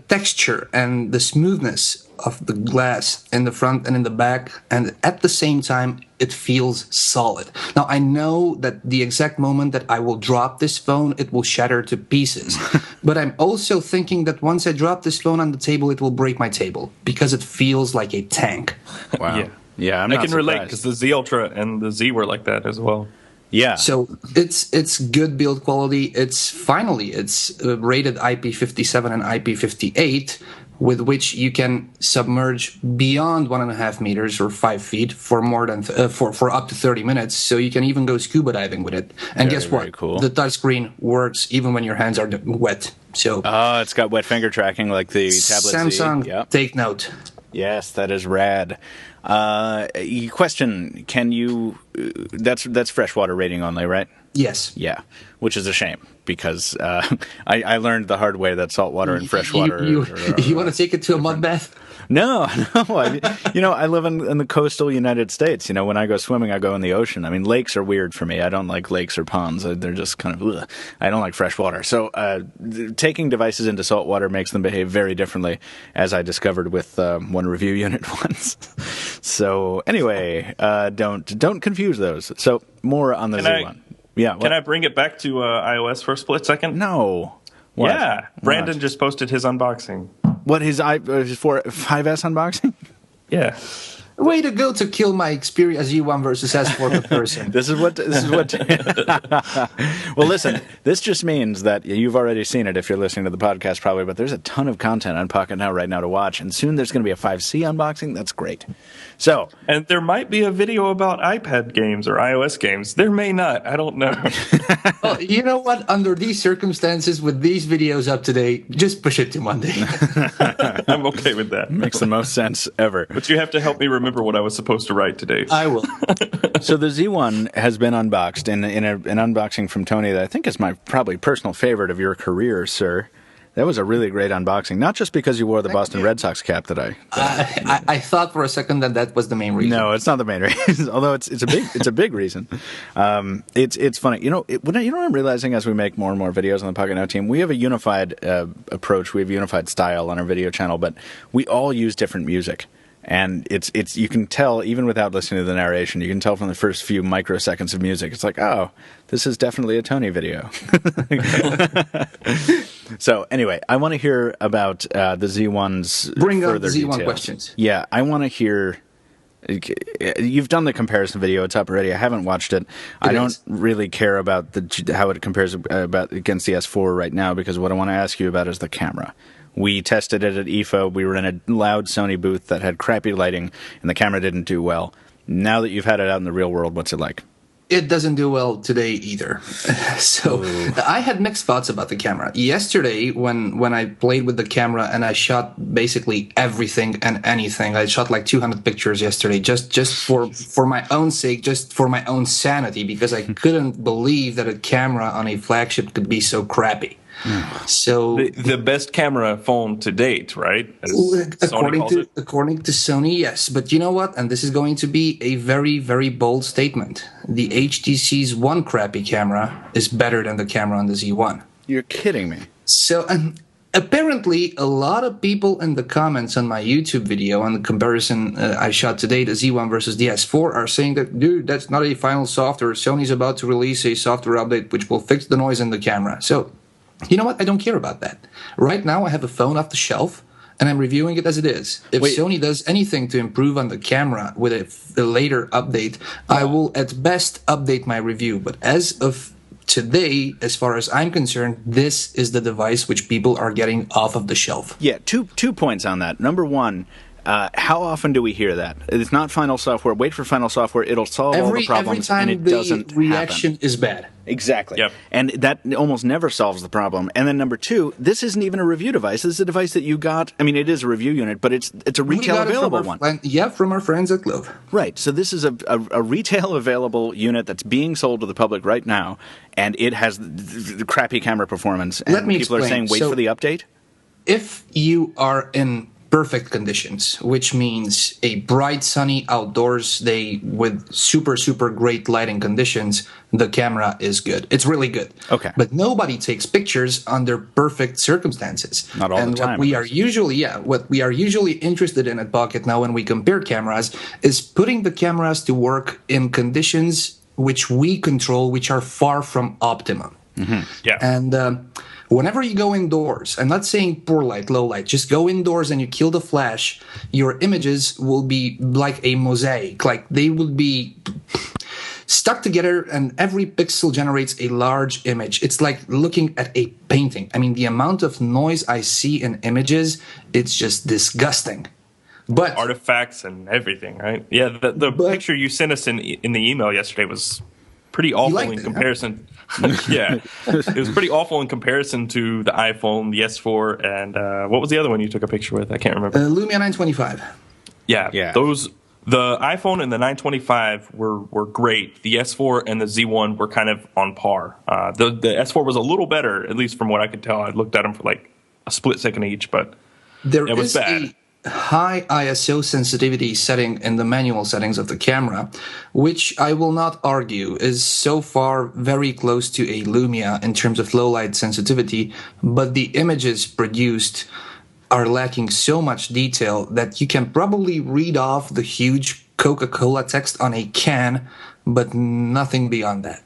Speaker 2: texture and the smoothness of the glass in the front and in the back, and at the same time, it feels solid. Now, I know that the exact moment that I will drop this phone, it will shatter to pieces. But I'm also thinking that once I drop this phone on the table, it will break my table because it feels like a tank.
Speaker 1: Wow. Yeah,
Speaker 3: I can relate because the Z Ultra and the Z were like that as well.
Speaker 1: Yeah.
Speaker 2: So it's good build quality. It's rated IP57 and IP58, with which you can submerge beyond 1.5 meters or 5 feet for more than for up to 30 minutes. So you can even go scuba diving with it. And guess what?
Speaker 1: Cool.
Speaker 2: The touchscreen works even when your hands are wet. So
Speaker 1: it's got wet finger tracking like the tablet
Speaker 2: Samsung,
Speaker 1: Z. Yep.
Speaker 2: Take note.
Speaker 1: Yes, that is rad. Question: Can you? That's freshwater rating only, right?
Speaker 2: Yes.
Speaker 1: Yeah, which is a shame because I learned the hard way that saltwater and freshwater.
Speaker 2: You want to take it to a mud bath?
Speaker 1: No. I live in the coastal United States. When I go swimming, I go in the ocean. I mean, lakes are weird for me. I don't like lakes or ponds. They're just kind of, ugh. I don't like fresh water. So taking devices into salt water makes them behave very differently, as I discovered with one review unit once. So anyway, don't confuse those. So more on the Z1. Yeah.
Speaker 3: Can I bring it back to iOS for a split second?
Speaker 1: No. What?
Speaker 3: Yeah. Brandon just posted his unboxing.
Speaker 1: What, his 5S unboxing?
Speaker 3: Yeah.
Speaker 2: Way to go to kill my Xperia Z1 versus S4 comparison.
Speaker 1: This is what. Well, listen. This just means that you've already seen it if you're listening to the podcast, probably. But there's a ton of content on Pocketnow right now to watch, and soon there's going to be a 5C unboxing. That's great. So,
Speaker 3: and there might be a video about iPad games or iOS games. There may not. I don't know.
Speaker 2: Well, you know what? Under these circumstances, with these videos up to date, just push it to Monday.
Speaker 3: I'm okay with that.
Speaker 1: Makes the most sense ever.
Speaker 3: But you have to help me remember what I was supposed to write today.
Speaker 2: I will.
Speaker 1: So the Z1 has been unboxed in an unboxing from Tony that I think is my probably personal favorite of your career, sir. That was a really great unboxing, not just because you wore the Boston Red Sox cap that
Speaker 2: I thought for a second that was the main reason.
Speaker 1: No, it's not the main reason. Although it's a big reason. It's funny. What I'm realizing as we make more and more videos on the Pocketnow team, we have a unified approach. We have a unified style on our video channel, but we all use different music. And it's you can tell, even without listening to the narration, you can tell from the first few microseconds of music. It's like, oh, this is definitely a Tony video. So anyway, I want to hear about the Z1's
Speaker 2: Bring
Speaker 1: further
Speaker 2: up the Z1
Speaker 1: details.
Speaker 2: questions.
Speaker 1: Yeah, I want to hear. You've done the comparison video; it's up already. I haven't watched it. I don't really care about how it compares against the S4 right now, because what I want to ask you about is the camera. We tested it at IFA. We were in a loud Sony booth that had crappy lighting, and the camera didn't do well. Now that you've had it out in the real world, what's it like?
Speaker 2: It doesn't do well today either. So I had mixed thoughts about the camera. Yesterday, when I played with the camera and I shot basically everything and anything, I shot like 200 pictures yesterday, just for my own sake, just for my own sanity, because I couldn't believe that a camera on a flagship could be so crappy. So
Speaker 3: the best camera phone to date, right?
Speaker 2: According to Sony, yes. But you know what? And this is going to be a very, very bold statement. The HTC's one crappy camera is better than the camera on the Z1.
Speaker 1: You're kidding me.
Speaker 2: So apparently, a lot of people in the comments on my YouTube video on the comparison I shot today, the Z1 versus the S4, are saying that, dude, that's not a final software. Sony's about to release a software update which will fix the noise in the camera. So you know what? I don't care about that. Right now, I have a phone off the shelf, and I'm reviewing it as it is. If Sony does anything to improve on the camera with a later update, I will at best update my review. But as of today, as far as I'm concerned, this is the device which people are getting off of the shelf.
Speaker 1: Yeah, two points on that. Number one, how often do we hear that? It's not final software. Wait for final software. It'll solve all the problems, and it doesn't happen.
Speaker 2: Every time the reaction is bad.
Speaker 1: Exactly.
Speaker 3: Yep.
Speaker 1: And that almost never solves the problem. And then number two, this isn't even a review device. This is a device that you got. I mean, it is a review unit, but it's a retail available one.
Speaker 2: From our friends at Glove.
Speaker 1: Right. So this is a retail available unit that's being sold to the public right now, and it has the crappy camera performance. And
Speaker 2: Let me
Speaker 1: people
Speaker 2: explain.
Speaker 1: are saying, wait for the update?
Speaker 2: If you are in perfect conditions, which means a bright, sunny outdoors day with super, super great lighting conditions, the camera is good. It's really good.
Speaker 1: Okay.
Speaker 2: But nobody takes pictures under perfect circumstances.
Speaker 1: Not all the time.
Speaker 2: And what we are usually interested in at Pocketnow when we compare cameras is putting the cameras to work in conditions which we control, which are far from optimum.
Speaker 3: Mm-hmm. Yeah.
Speaker 2: And whenever you go indoors, I'm not saying poor light, low light, just go indoors and you kill the flash, your images will be like a mosaic. Like they will be stuck together and every pixel generates a large image. It's like looking at a painting. I mean, the amount of noise I see in images, it's just disgusting. But
Speaker 3: artifacts and everything, right? Yeah, the picture you sent us in the email yesterday was pretty awful in comparison. Huh? Yeah, it was pretty awful in comparison to the iPhone, the S4, and what was the other one you took a picture with? I can't remember.
Speaker 2: Lumia 925.
Speaker 3: Yeah, those. The iPhone and the 925 were great. The S4 and the Z1 were kind of on par. The S4 was a little better, at least from what I could tell. I looked at them for like a split second each, but it was bad.
Speaker 2: A high ISO sensitivity setting in the manual settings of the camera, which I will not argue is so far very close to a Lumia in terms of low light sensitivity, but the images produced are lacking so much detail that you can probably read off the huge Coca-Cola text on a can, but nothing beyond that.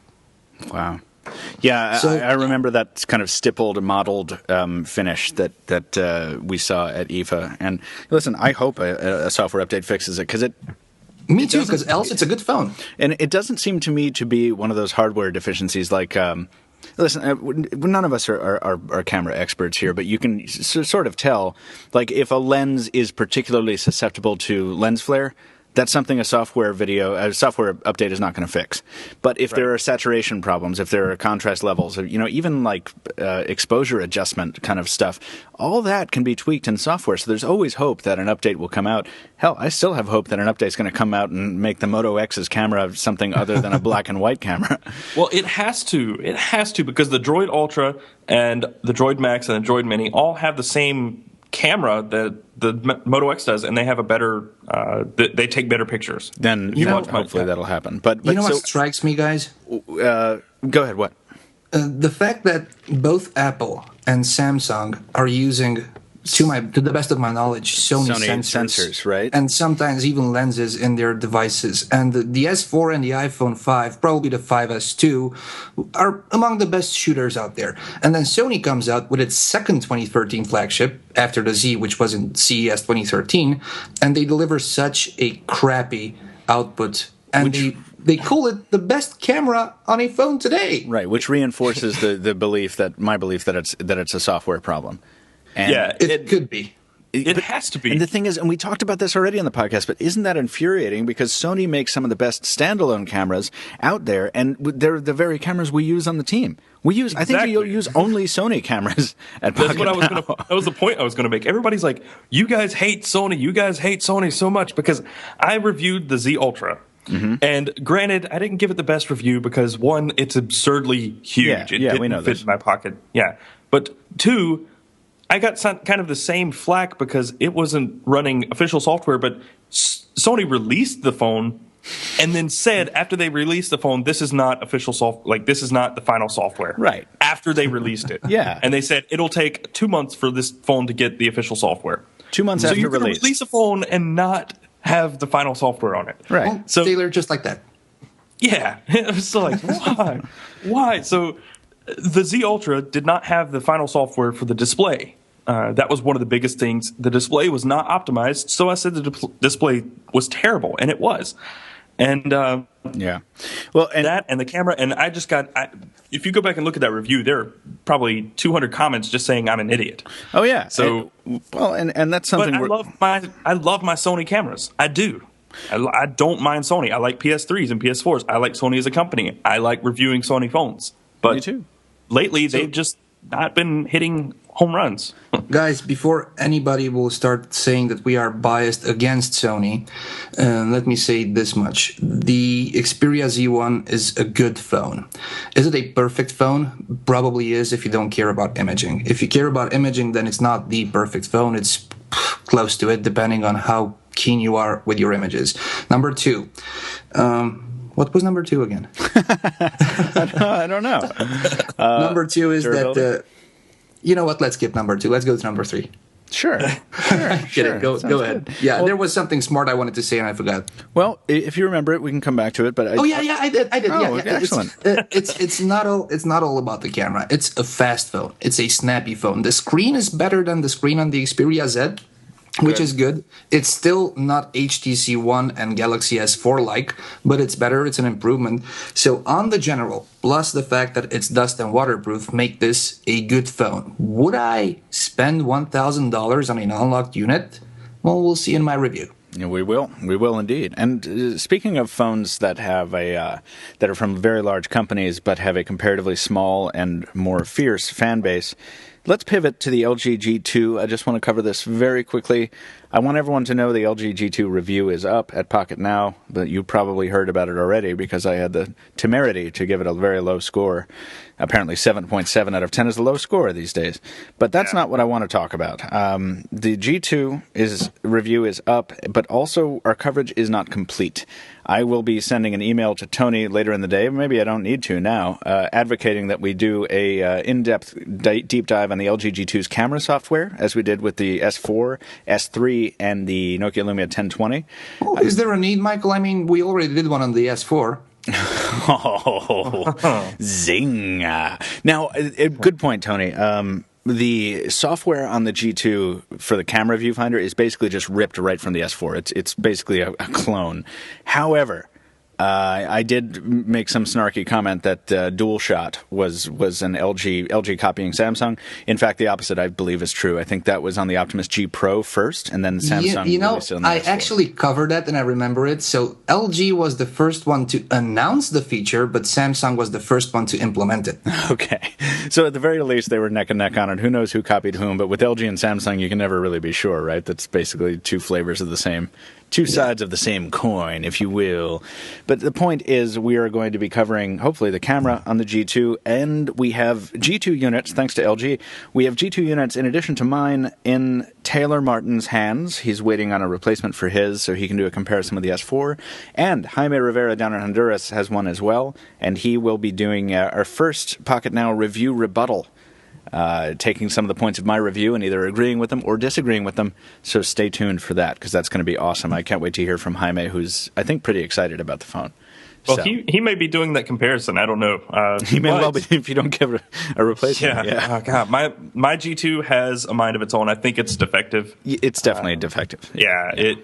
Speaker 1: Wow. Yeah, so, I remember that kind of stippled, modeled finish that we saw at IFA. And listen, I hope a software update fixes it, because
Speaker 2: Me too, because else it's a good phone.
Speaker 1: And it doesn't seem to me to be one of those hardware deficiencies like... Listen, none of us are camera experts here, but you can sort of tell, like, if a lens is particularly susceptible to lens flare, that's something a software update is not going to fix. But if there are saturation problems, if there are contrast levels, even like exposure adjustment kind of stuff, all that can be tweaked in software. So there's always hope that an update will come out. Hell, I still have hope that an update is going to come out and make the Moto X's camera something other than a black and white camera.
Speaker 3: Well, it has to. It has to, because the Droid Ultra and the Droid Max and the Droid Mini all have the same camera that the Moto X does, and they have a better they take better pictures.
Speaker 1: Then hopefully that'll happen. But
Speaker 2: you know what strikes me, guys?
Speaker 1: Go ahead. What?
Speaker 2: The fact that both Apple and Samsung are using to the best of my knowledge, Sony
Speaker 1: sensors, right?
Speaker 2: And sometimes even lenses in their devices. And the S4 and the iPhone 5, probably the 5S too, are among the best shooters out there. And then Sony comes out with its second 2013 flagship after the Z, which was in CES 2013, and they deliver such a crappy output. And they call it the best camera on a phone today.
Speaker 1: Right, which reinforces my belief that it's a software problem. And
Speaker 2: it could be.
Speaker 3: It has to be.
Speaker 1: And the thing is, and we talked about this already on the podcast, but isn't that infuriating? Because Sony makes some of the best standalone cameras out there, and they're the very cameras we use on the team. I think you'll use only Sony cameras at Pocketnow.
Speaker 3: That was the point I was going to make. Everybody's like, you guys hate Sony so much, because I reviewed the Z Ultra. Mm-hmm. And granted, I didn't give it the best review because, one, it's absurdly huge. It didn't fit in my pocket. Yeah. But two, I got kind of the same flack because it wasn't running official software, but Sony released the phone and then said after they released the phone, this is not official software, like this is not the final software.
Speaker 1: Right.
Speaker 3: After they released it.
Speaker 1: Yeah.
Speaker 3: And they said it'll take 2 months for this phone to get the official software.
Speaker 1: 2 months after
Speaker 3: you're
Speaker 1: release.
Speaker 3: Release a phone and not have the final software on it.
Speaker 1: Right.
Speaker 2: Well, so Taylor, just like that.
Speaker 3: Yeah. It was so like, why? Why? So the Z Ultra did not have the final software for the display. That was one of the biggest things. The display was not optimized, so I said the display was terrible, and it was. And well, and that and the camera, and I just got. If you go back and look at that review, there are probably 200 comments just saying I'm an idiot.
Speaker 1: Oh yeah.
Speaker 3: So
Speaker 1: and that's something.
Speaker 3: But I love my Sony cameras. I do. I don't mind Sony. I like PS3s and PS4s. I like Sony as a company. I like reviewing Sony phones. But
Speaker 1: me too.
Speaker 3: Lately, they've just not been hitting home runs.
Speaker 2: Guys, before anybody will start saying that we are biased against Sony, let me say this much. The Xperia Z1 is a good phone. Is it a perfect phone? Probably is if you don't care about imaging. If you care about imaging, then it's not the perfect phone. It's close to it, depending on how keen you are with your images. Number two. What was number two again?
Speaker 1: I don't know.
Speaker 2: Number two is that... you know what? Let's skip number two. Let's go to number three.
Speaker 1: Sure.
Speaker 2: Go ahead.
Speaker 1: Good.
Speaker 2: Yeah, there was something smart I wanted to say and I forgot.
Speaker 1: Well, if you remember it, we can come back to it. But
Speaker 2: I did.
Speaker 1: Oh,
Speaker 2: yeah.
Speaker 1: Excellent.
Speaker 2: It's not all about the camera. It's a fast phone. It's a snappy phone. The screen is better than the screen on the Xperia Z, which is good. It's still not HTC One and Galaxy S4 like, but it's better. It's an improvement. So on the general, plus the fact that it's dust and waterproof, make this a good phone. Would I spend $1,000 on an unlocked unit? Well, we'll see in my review.
Speaker 1: Yeah, we will indeed. And speaking of phones that have that are from very large companies but have a comparatively small and more fierce fan base, let's pivot to the LG G2. I just want to cover this very quickly. I want everyone to know the LG G2 review is up at Pocketnow, but you probably heard about it already because I had the temerity to give it a very low score. Apparently 7.7 out of 10 is a low score these days. But that's not what I want to talk about. The G2 review is up, but also our coverage is not complete. I will be sending an email to Tony later in the day, maybe I don't need to now, advocating that we do a in-depth deep dive on the LG G2's camera software, as we did with the S4, S3, and the Nokia Lumia 1020.
Speaker 2: Oh, is there a need, Michael? I mean, we already did one on the S4.
Speaker 1: Oh, zing. Now, good point, Tony. The software on the G2 for the camera viewfinder is basically just ripped right from the S4. It's basically a clone. However, I did make some snarky comment that DualShot was an LG copying Samsung. In fact, the opposite, I believe, is true. I think that was on the Optimus G Pro first, and then Samsung released it on the
Speaker 2: I
Speaker 1: S4.
Speaker 2: actually covered that, and I remember it. So LG was the first one to announce the feature, but Samsung was the first one to implement it.
Speaker 1: Okay. So at the very least, they were neck and neck on it. Who knows who copied whom, but with LG and Samsung, you can never really be sure, right? That's basically two flavors of the same. Two sides of the same coin, if you will. But the point is we are going to be covering, hopefully, the camera on the G2, and we have G2 units, thanks to LG. We have G2 units, in addition to mine, in Taylor Martin's hands. He's waiting on a replacement for his, so he can do a comparison with the S4. And Jaime Rivera down in Honduras has one as well, and he will be doing our first Pocketnow review rebuttal taking some of the points of my review and either agreeing with them or disagreeing with them. So stay tuned for that, because that's going to be awesome. I can't wait to hear from Jaime, who's, I think, pretty excited about the phone.
Speaker 3: Well, so. he may be doing that comparison. I don't know.
Speaker 1: He may well be if you don't give a replacement.
Speaker 3: Yeah. Oh, God. My G2 has a mind of its own. I think it's defective.
Speaker 1: It's definitely defective.
Speaker 3: Yeah.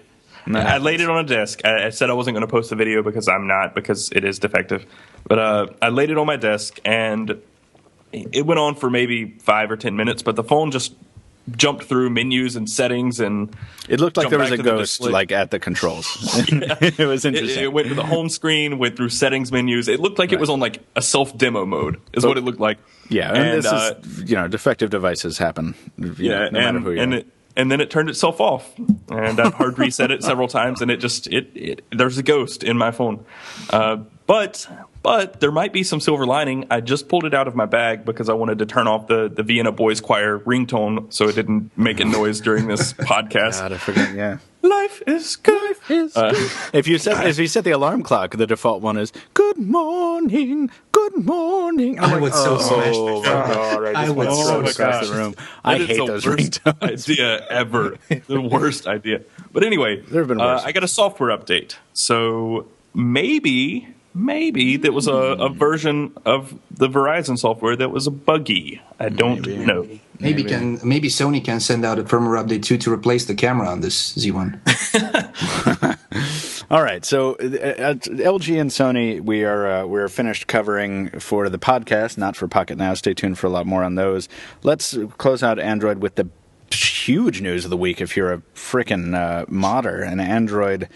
Speaker 3: I laid it on a desk. I said I wasn't going to post the video because I'm not, because it is defective. But I laid it on my desk, and it went on for maybe 5 or 10 minutes, but the phone just jumped through menus and settings, and
Speaker 1: it looked like there was a ghost like at the controls. It was interesting.
Speaker 3: It went to the home screen, went through settings menus. It looked like it was on like a self demo mode is what it looked like.
Speaker 1: Yeah, and this is, defective devices happen. No matter who you are.
Speaker 3: And then it turned itself off, and I've hard reset it several times, and there's a ghost in my phone. But there might be some silver lining. I just pulled it out of my bag because I wanted to turn off the Vienna Boys Choir ringtone so it didn't make a noise during this podcast.
Speaker 1: God, I forget. Yeah,
Speaker 3: life is good.
Speaker 1: If you set the alarm clock, the default one is "Good morning, good morning."
Speaker 2: I would so smash.
Speaker 1: Oh my God! I would throw it across the room. I hate those ringtones.
Speaker 3: Idea ever. The worst idea. But anyway,
Speaker 1: there have been worse.
Speaker 3: I got a software update, so maybe there was a version of the Verizon software that was buggy. I don't know.
Speaker 2: Maybe Sony can send out a firmware update too to replace the camera on this Z1.
Speaker 1: All right, so at LG and Sony, we're finished covering for the podcast, not for Pocketnow. Stay tuned for a lot more on those. Let's close out Android with the huge news of the week. If you're a frickin' modder, an Android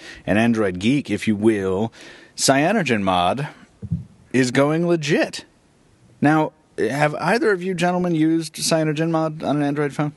Speaker 1: geek, if you will. Cyanogen mod is going legit. Now, have either of you gentlemen used Cyanogen mod on an Android phone?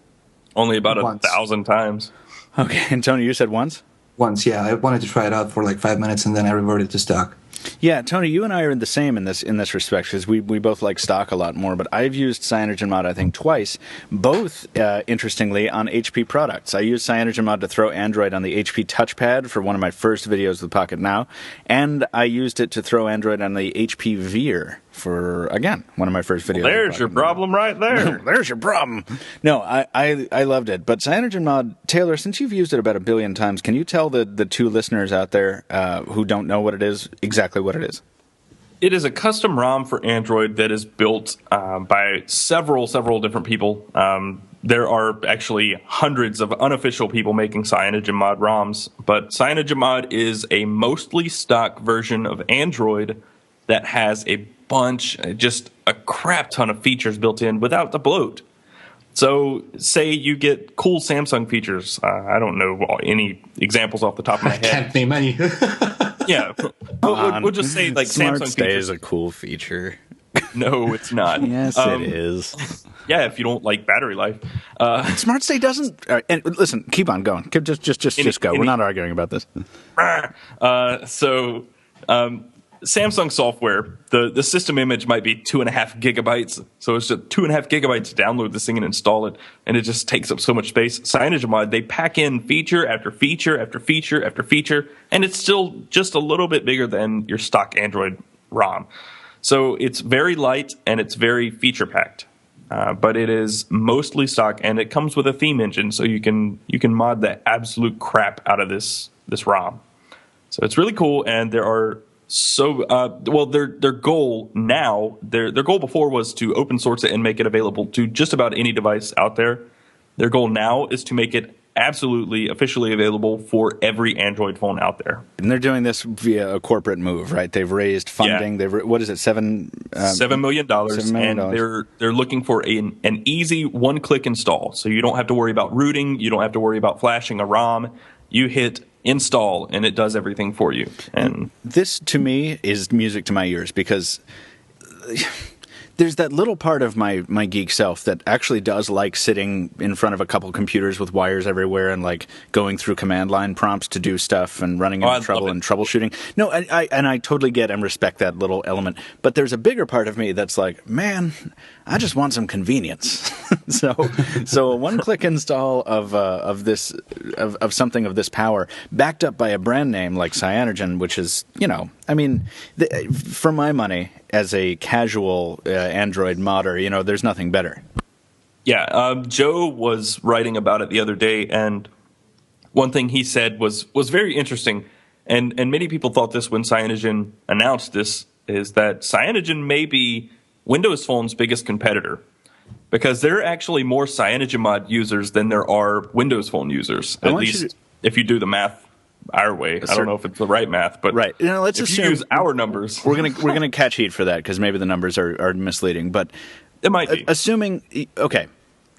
Speaker 3: Only about 1,000 times.
Speaker 1: Okay, and Tony, you said once?
Speaker 2: Once, yeah. I wanted to try it out for like 5 minutes, and then I reverted to stock.
Speaker 1: Yeah, Tony, you and I are the same in this respect, because we both like stock a lot more, but I've used Cyanogen mod, I think, twice, both, interestingly, on HP products. I used Cyanogen mod to throw Android on the HP touchpad for one of my first videos with Pocketnow, and I used it to throw Android on the HP Veer for, again, one of my first videos.
Speaker 3: Well, there's your problem right there.
Speaker 1: There's your problem. No, I loved it. But Cyanogen mod, Taylor, since you've used it about 1 billion times, can you tell the two listeners out there who don't know what it is exactly what it is?
Speaker 3: It is a custom ROM for Android that is built by several different people. There are actually hundreds of unofficial people making Cyanogen mod ROMs, but Cyanogen mod is a mostly stock version of Android that has just a crap ton of features built in without the bloat. So say you get cool Samsung features. I don't know any examples off the top of my head.
Speaker 2: I can't name any.
Speaker 3: Yeah. We'll just say like
Speaker 1: Smart
Speaker 3: Samsung
Speaker 1: Stay
Speaker 3: features.
Speaker 1: is a cool feature.
Speaker 3: No, it's not.
Speaker 1: Yes, it is.
Speaker 3: Yeah, if you don't like battery life.
Speaker 1: Smart Stay doesn't... and listen, keep on going. Just go. We're not arguing about this.
Speaker 3: Samsung software, the system image might be 2.5 gigabytes. So it's just 2.5 gigabytes to download this thing and install it. And it just takes up so much space. Cyanogen mod, they pack in feature after feature after feature after feature. And it's still just a little bit bigger than your stock Android ROM. So it's very light and it's very feature packed. But it is mostly stock, and it comes with a theme engine. So you can mod the absolute crap out of this ROM. So it's really cool. And there are... their goal now, their goal before was to open source it and make it available to just about any device out there. Their goal now is to make it absolutely officially available for every Android phone out there.
Speaker 1: And they're doing this via a corporate move, right? They've raised funding.
Speaker 3: Yeah.
Speaker 1: What is it, $7
Speaker 3: million? $7 million. And they're looking for an easy one-click install. So you don't have to worry about rooting. You don't have to worry about flashing a ROM. You hit install and it does everything for you. And
Speaker 1: this to me is music to my ears, because there's that little part of my geek self that actually does like sitting in front of a couple computers with wires everywhere and like going through command line prompts to do stuff and running into trouble and troubleshooting. No, I totally get and respect that little element. But there's a bigger part of me that's like, man, I just want some convenience. So a one-click install of something of this power, backed up by a brand name like Cyanogen, which is, for my money, as a casual Android modder, there's nothing better.
Speaker 3: Yeah, Joe was writing about it the other day, and one thing he said was very interesting, and many people thought this when Cyanogen announced this, is that Cyanogen may be Windows Phone's biggest competitor, because there are actually more CyanogenMod users than there are Windows Phone users, at least if you do the math our way. I don't know if it's the right math, but
Speaker 1: right. Let's
Speaker 3: if
Speaker 1: assume
Speaker 3: you use our numbers.
Speaker 1: We're gonna catch heat for that because maybe the numbers are misleading, but
Speaker 3: it might be.
Speaker 1: Assuming, okay,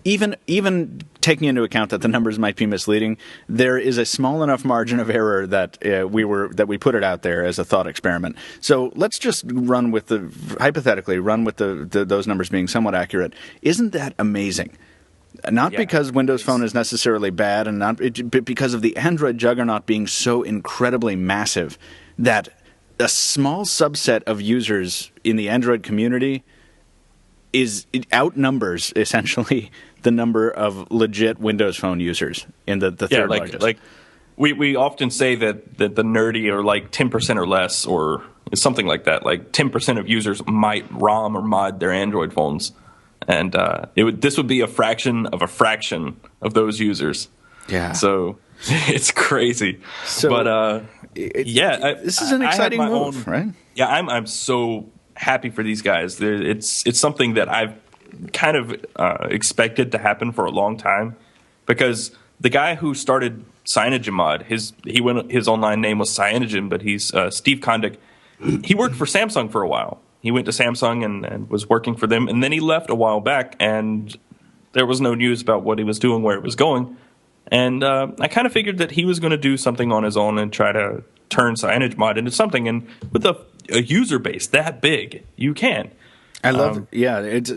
Speaker 1: even taking into account that the numbers might be misleading, there is a small enough margin of error that we put it out there as a thought experiment. So let's just hypothetically run with those numbers being somewhat accurate. Isn't that amazing? Not because Windows Phone is necessarily bad, and but because of the Android juggernaut being so incredibly massive that a small subset of users in the Android community outnumbers essentially the number of legit Windows Phone users in the third largest.
Speaker 3: Like we often say that the nerdy are like 10% or less, or something like that. Like 10% of users might ROM or mod their Android phones, and this would be a fraction of those users.
Speaker 1: Yeah.
Speaker 3: So it's crazy.
Speaker 1: So,
Speaker 3: but
Speaker 1: this is an exciting move, right?
Speaker 3: Yeah, I'm so happy for these guys. It's something that I've kind of expected to happen for a long time, because the guy who started CyanogenMod, his online name was Cyanogen, but he's Steve Kondik. He worked for Samsung for a while. He went to Samsung and was working for them, and then he left a while back, and there was no news about what he was doing, where it was going. And I kind of figured that he was going to do something on his own and try to turn CyanogenMod into something. And with a user base that big, you can.
Speaker 1: I love,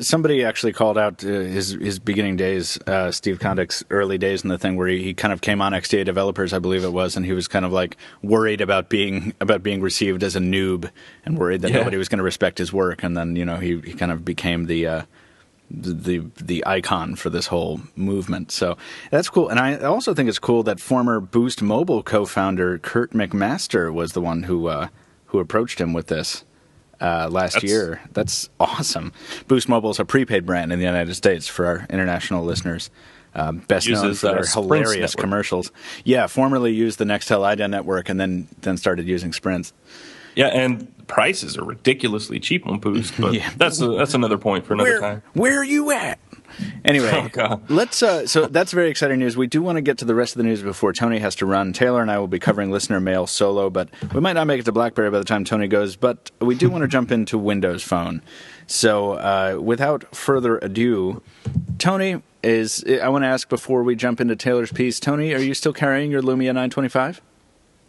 Speaker 1: somebody actually called out his beginning days, Steve Kondik's early days in the thing, where he kind of came on XDA developers, I believe it was, and he was kind of like worried about being received as a noob and worried that nobody was going to respect his work, and then he kind of became the icon for this whole movement. So that's cool. And I also think it's cool that former Boost Mobile co-founder Kurt McMaster was the one who approached him with this last year. That's awesome. Boost Mobile is a prepaid brand in the United States for our international listeners. Best known for their hilarious commercials. Yeah, formerly used the Nextel IDEA network and then started using Sprint.
Speaker 3: Yeah, and prices are ridiculously cheap on Boost, but that's another point for another time.
Speaker 1: Where are you at? Anyway, let's. So that's very exciting news. We do want to get to the rest of the news before Tony has to run. Taylor and I will be covering listener mail solo, but we might not make it to BlackBerry by the time Tony goes. But we do want to jump into Windows Phone. So without further ado, Tony I want to ask before we jump into Taylor's piece. Tony, are you still carrying your Lumia 925?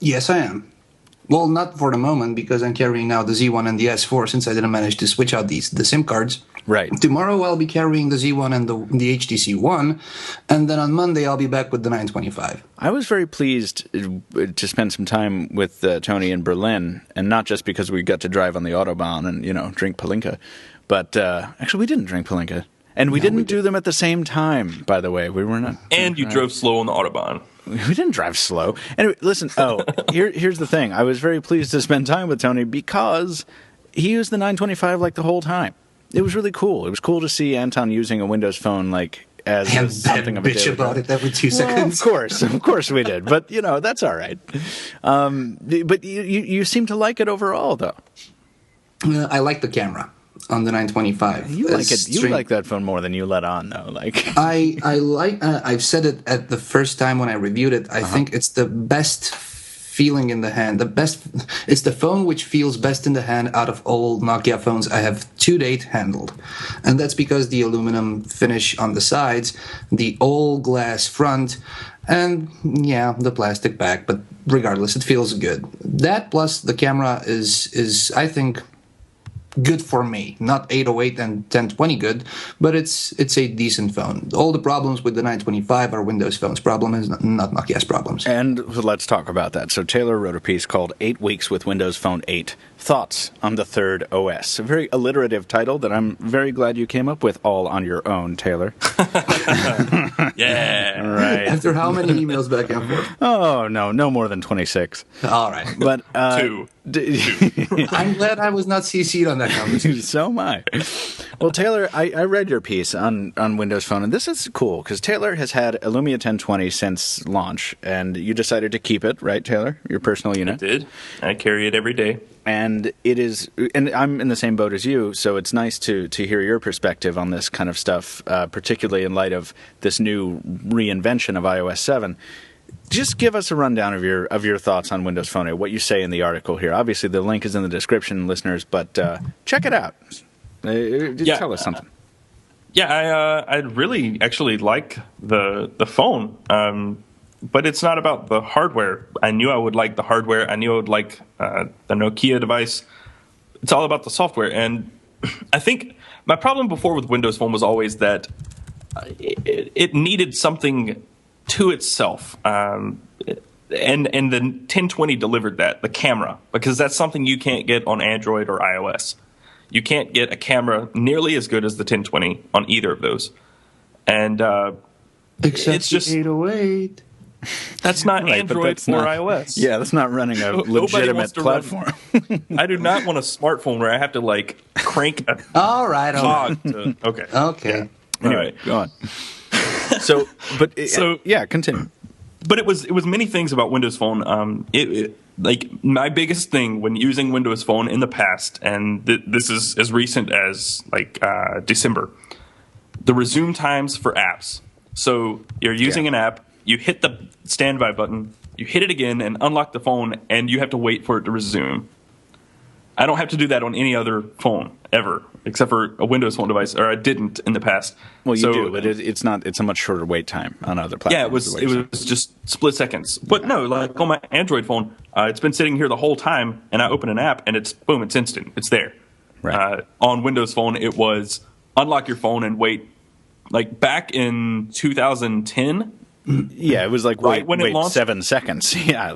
Speaker 2: Yes, I am. Well, not for the moment, because I'm carrying now the Z1 and the S4 since I didn't manage to switch out the SIM cards.
Speaker 1: Right.
Speaker 2: Tomorrow I'll be carrying the Z1 and the HTC One, and then on Monday I'll be back with the 925.
Speaker 1: I was very pleased to spend some time with Tony in Berlin, and not just because we got to drive on the Autobahn and drink Palinka, but actually we didn't drink Palinka, and we didn't do them at the same time. By the way, we were not.
Speaker 3: And you drove slow on the Autobahn.
Speaker 1: We didn't drive slow. Anyway, listen. Here's the thing. I was very pleased to spend time with Tony because he used the 925 like the whole time. It was really cool. It was cool to see Anton using a Windows Phone like as something of a
Speaker 2: bitch about it every 2 seconds.
Speaker 1: Of course we did. But that's all right. But you seem to like it overall, though.
Speaker 2: I like the camera on the 925.
Speaker 1: You like it. You like that phone more than you let on, though.
Speaker 2: I like. I've said it at the first time when I reviewed it. I think it's the best feeling in the hand. It's the phone which feels best in the hand out of all Nokia phones I have to date handled, and that's because the aluminum finish on the sides, the all glass front, and the plastic back. But regardless, it feels good. That plus the camera is I think good for me. Not 808 and 1020 good, but it's a decent phone. All the problems with the 925 are Windows Phone's problem, is not Nokia's problems.
Speaker 1: And let's talk about that. So Taylor wrote a piece called 8 Weeks with Windows Phone 8, Thoughts on the Third OS. A very alliterative title that I'm very glad you came up with all on your own, Taylor.
Speaker 3: Yeah.
Speaker 1: Right.
Speaker 2: After how many emails back and forth?
Speaker 1: Oh, no more than 26.
Speaker 2: All right.
Speaker 1: But
Speaker 3: Two.
Speaker 2: I'm glad I was not CC'd on that conversation.
Speaker 1: So am I. Well, Taylor, I read your piece on Windows Phone, and this is cool, because Taylor has had a Lumia 1020 since launch, and you decided to keep it, right, Taylor? Your personal unit?
Speaker 3: I did. I carry it every day.
Speaker 1: And it is, and I'm in the same boat as you, so it's nice to hear your perspective on this kind of stuff, particularly in light of this new reinvention of iOS 7. Just give us a rundown of your thoughts on Windows Phone 8, what you say in the article here. Obviously, the link is in the description, listeners, but check it out. Tell us something.
Speaker 3: I really actually like the phone, but it's not about the hardware. I knew I would like the hardware. I knew I would like the Nokia device. It's all about the software. And I think my problem before with Windows Phone was always that it needed something to itself. And the 1020 delivered that, the camera, because that's something you can't get on Android or iOS. You can't get a camera nearly as good as the 1020 on either of those. And
Speaker 2: Except
Speaker 3: it's just
Speaker 2: 808.
Speaker 3: That's not
Speaker 1: Right,
Speaker 3: Android or iOS.
Speaker 1: Yeah, that's not running a legitimate platform.
Speaker 3: I do not want a smartphone where I have to crank a
Speaker 2: All right.
Speaker 3: cog to. Okay.
Speaker 2: Okay.
Speaker 3: Yeah.
Speaker 1: Anyway, go on. Continue.
Speaker 3: But it was many things about Windows Phone. My biggest thing when using Windows Phone in the past, and this is as recent as December, the resume times for apps. So you're using an app, you hit the standby button, you hit it again and unlock the phone, and you have to wait for it to resume. I don't have to do that on any other phone ever, except for a Windows Phone device, or I didn't in the past.
Speaker 1: Well, you do, but it's not. It's a much shorter wait time on other platforms.
Speaker 3: Yeah, it was just split seconds. But no, like on my Android phone, it's been sitting here the whole time, and I open an app, and it's instant. It's there.
Speaker 1: Right.
Speaker 3: On Windows Phone, it was unlock your phone and wait. Like back in 2010.
Speaker 1: Yeah, it was like
Speaker 3: right when it launched?
Speaker 1: 7 seconds. Yeah,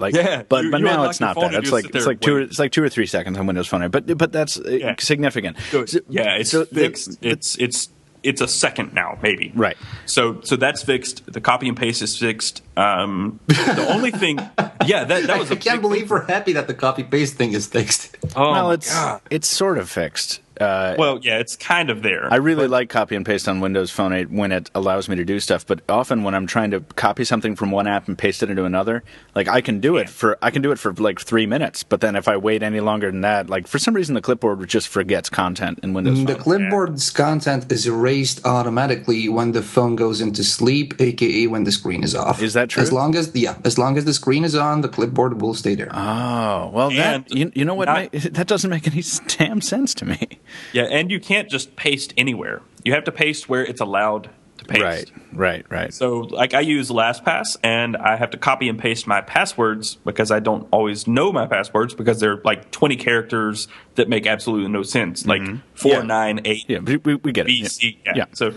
Speaker 1: but
Speaker 3: you
Speaker 1: now it's not that. It's like 2 or 3 seconds on Windows Phone. But that's significant.
Speaker 3: It's fixed. It's a second now, maybe.
Speaker 1: Right.
Speaker 3: So that's fixed. The copy and paste is fixed. The only thing, that was.
Speaker 2: I can't believe we're happy that the copy paste thing is fixed.
Speaker 3: Oh,
Speaker 1: well, it's sort of fixed.
Speaker 3: It's kind of there.
Speaker 1: I really like copy and paste on Windows Phone 8 when it allows me to do stuff, but often when I'm trying to copy something from one app and paste it into another, I can do it for 3 minutes, but then if I wait any longer than that, for some reason the clipboard just forgets content in Windows Phone.
Speaker 2: The clipboard's content is erased automatically when the phone goes into sleep, aka when the screen is off.
Speaker 1: Is that true?
Speaker 2: As long as the screen is on, the clipboard will stay there.
Speaker 1: Oh, well, you know what? That doesn't make any damn sense to me.
Speaker 3: Yeah, and you can't just paste anywhere. You have to paste where it's allowed to paste.
Speaker 1: Right.
Speaker 3: So, I use LastPass, and I have to copy and paste my passwords because I don't always know my passwords because they're 20 characters that make absolutely no sense, 498.
Speaker 1: Yeah, we get it.
Speaker 3: BC.
Speaker 1: Yeah.
Speaker 3: So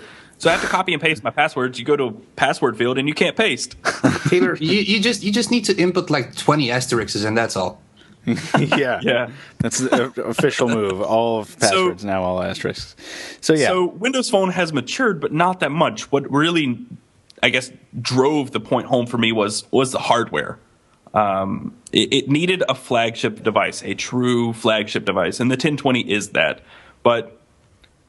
Speaker 3: I have to copy and paste my passwords. You go to a password field, and you can't paste.
Speaker 2: Taylor, you just need to input 20 asterisks, and that's all.
Speaker 1: Yeah. That's the official move. All of passwords now all asterisks. So
Speaker 3: Windows Phone has matured, but not that much. What really, I guess, drove the point home for me was the hardware. It needed a flagship device, a true flagship device, and the 1020 is that. But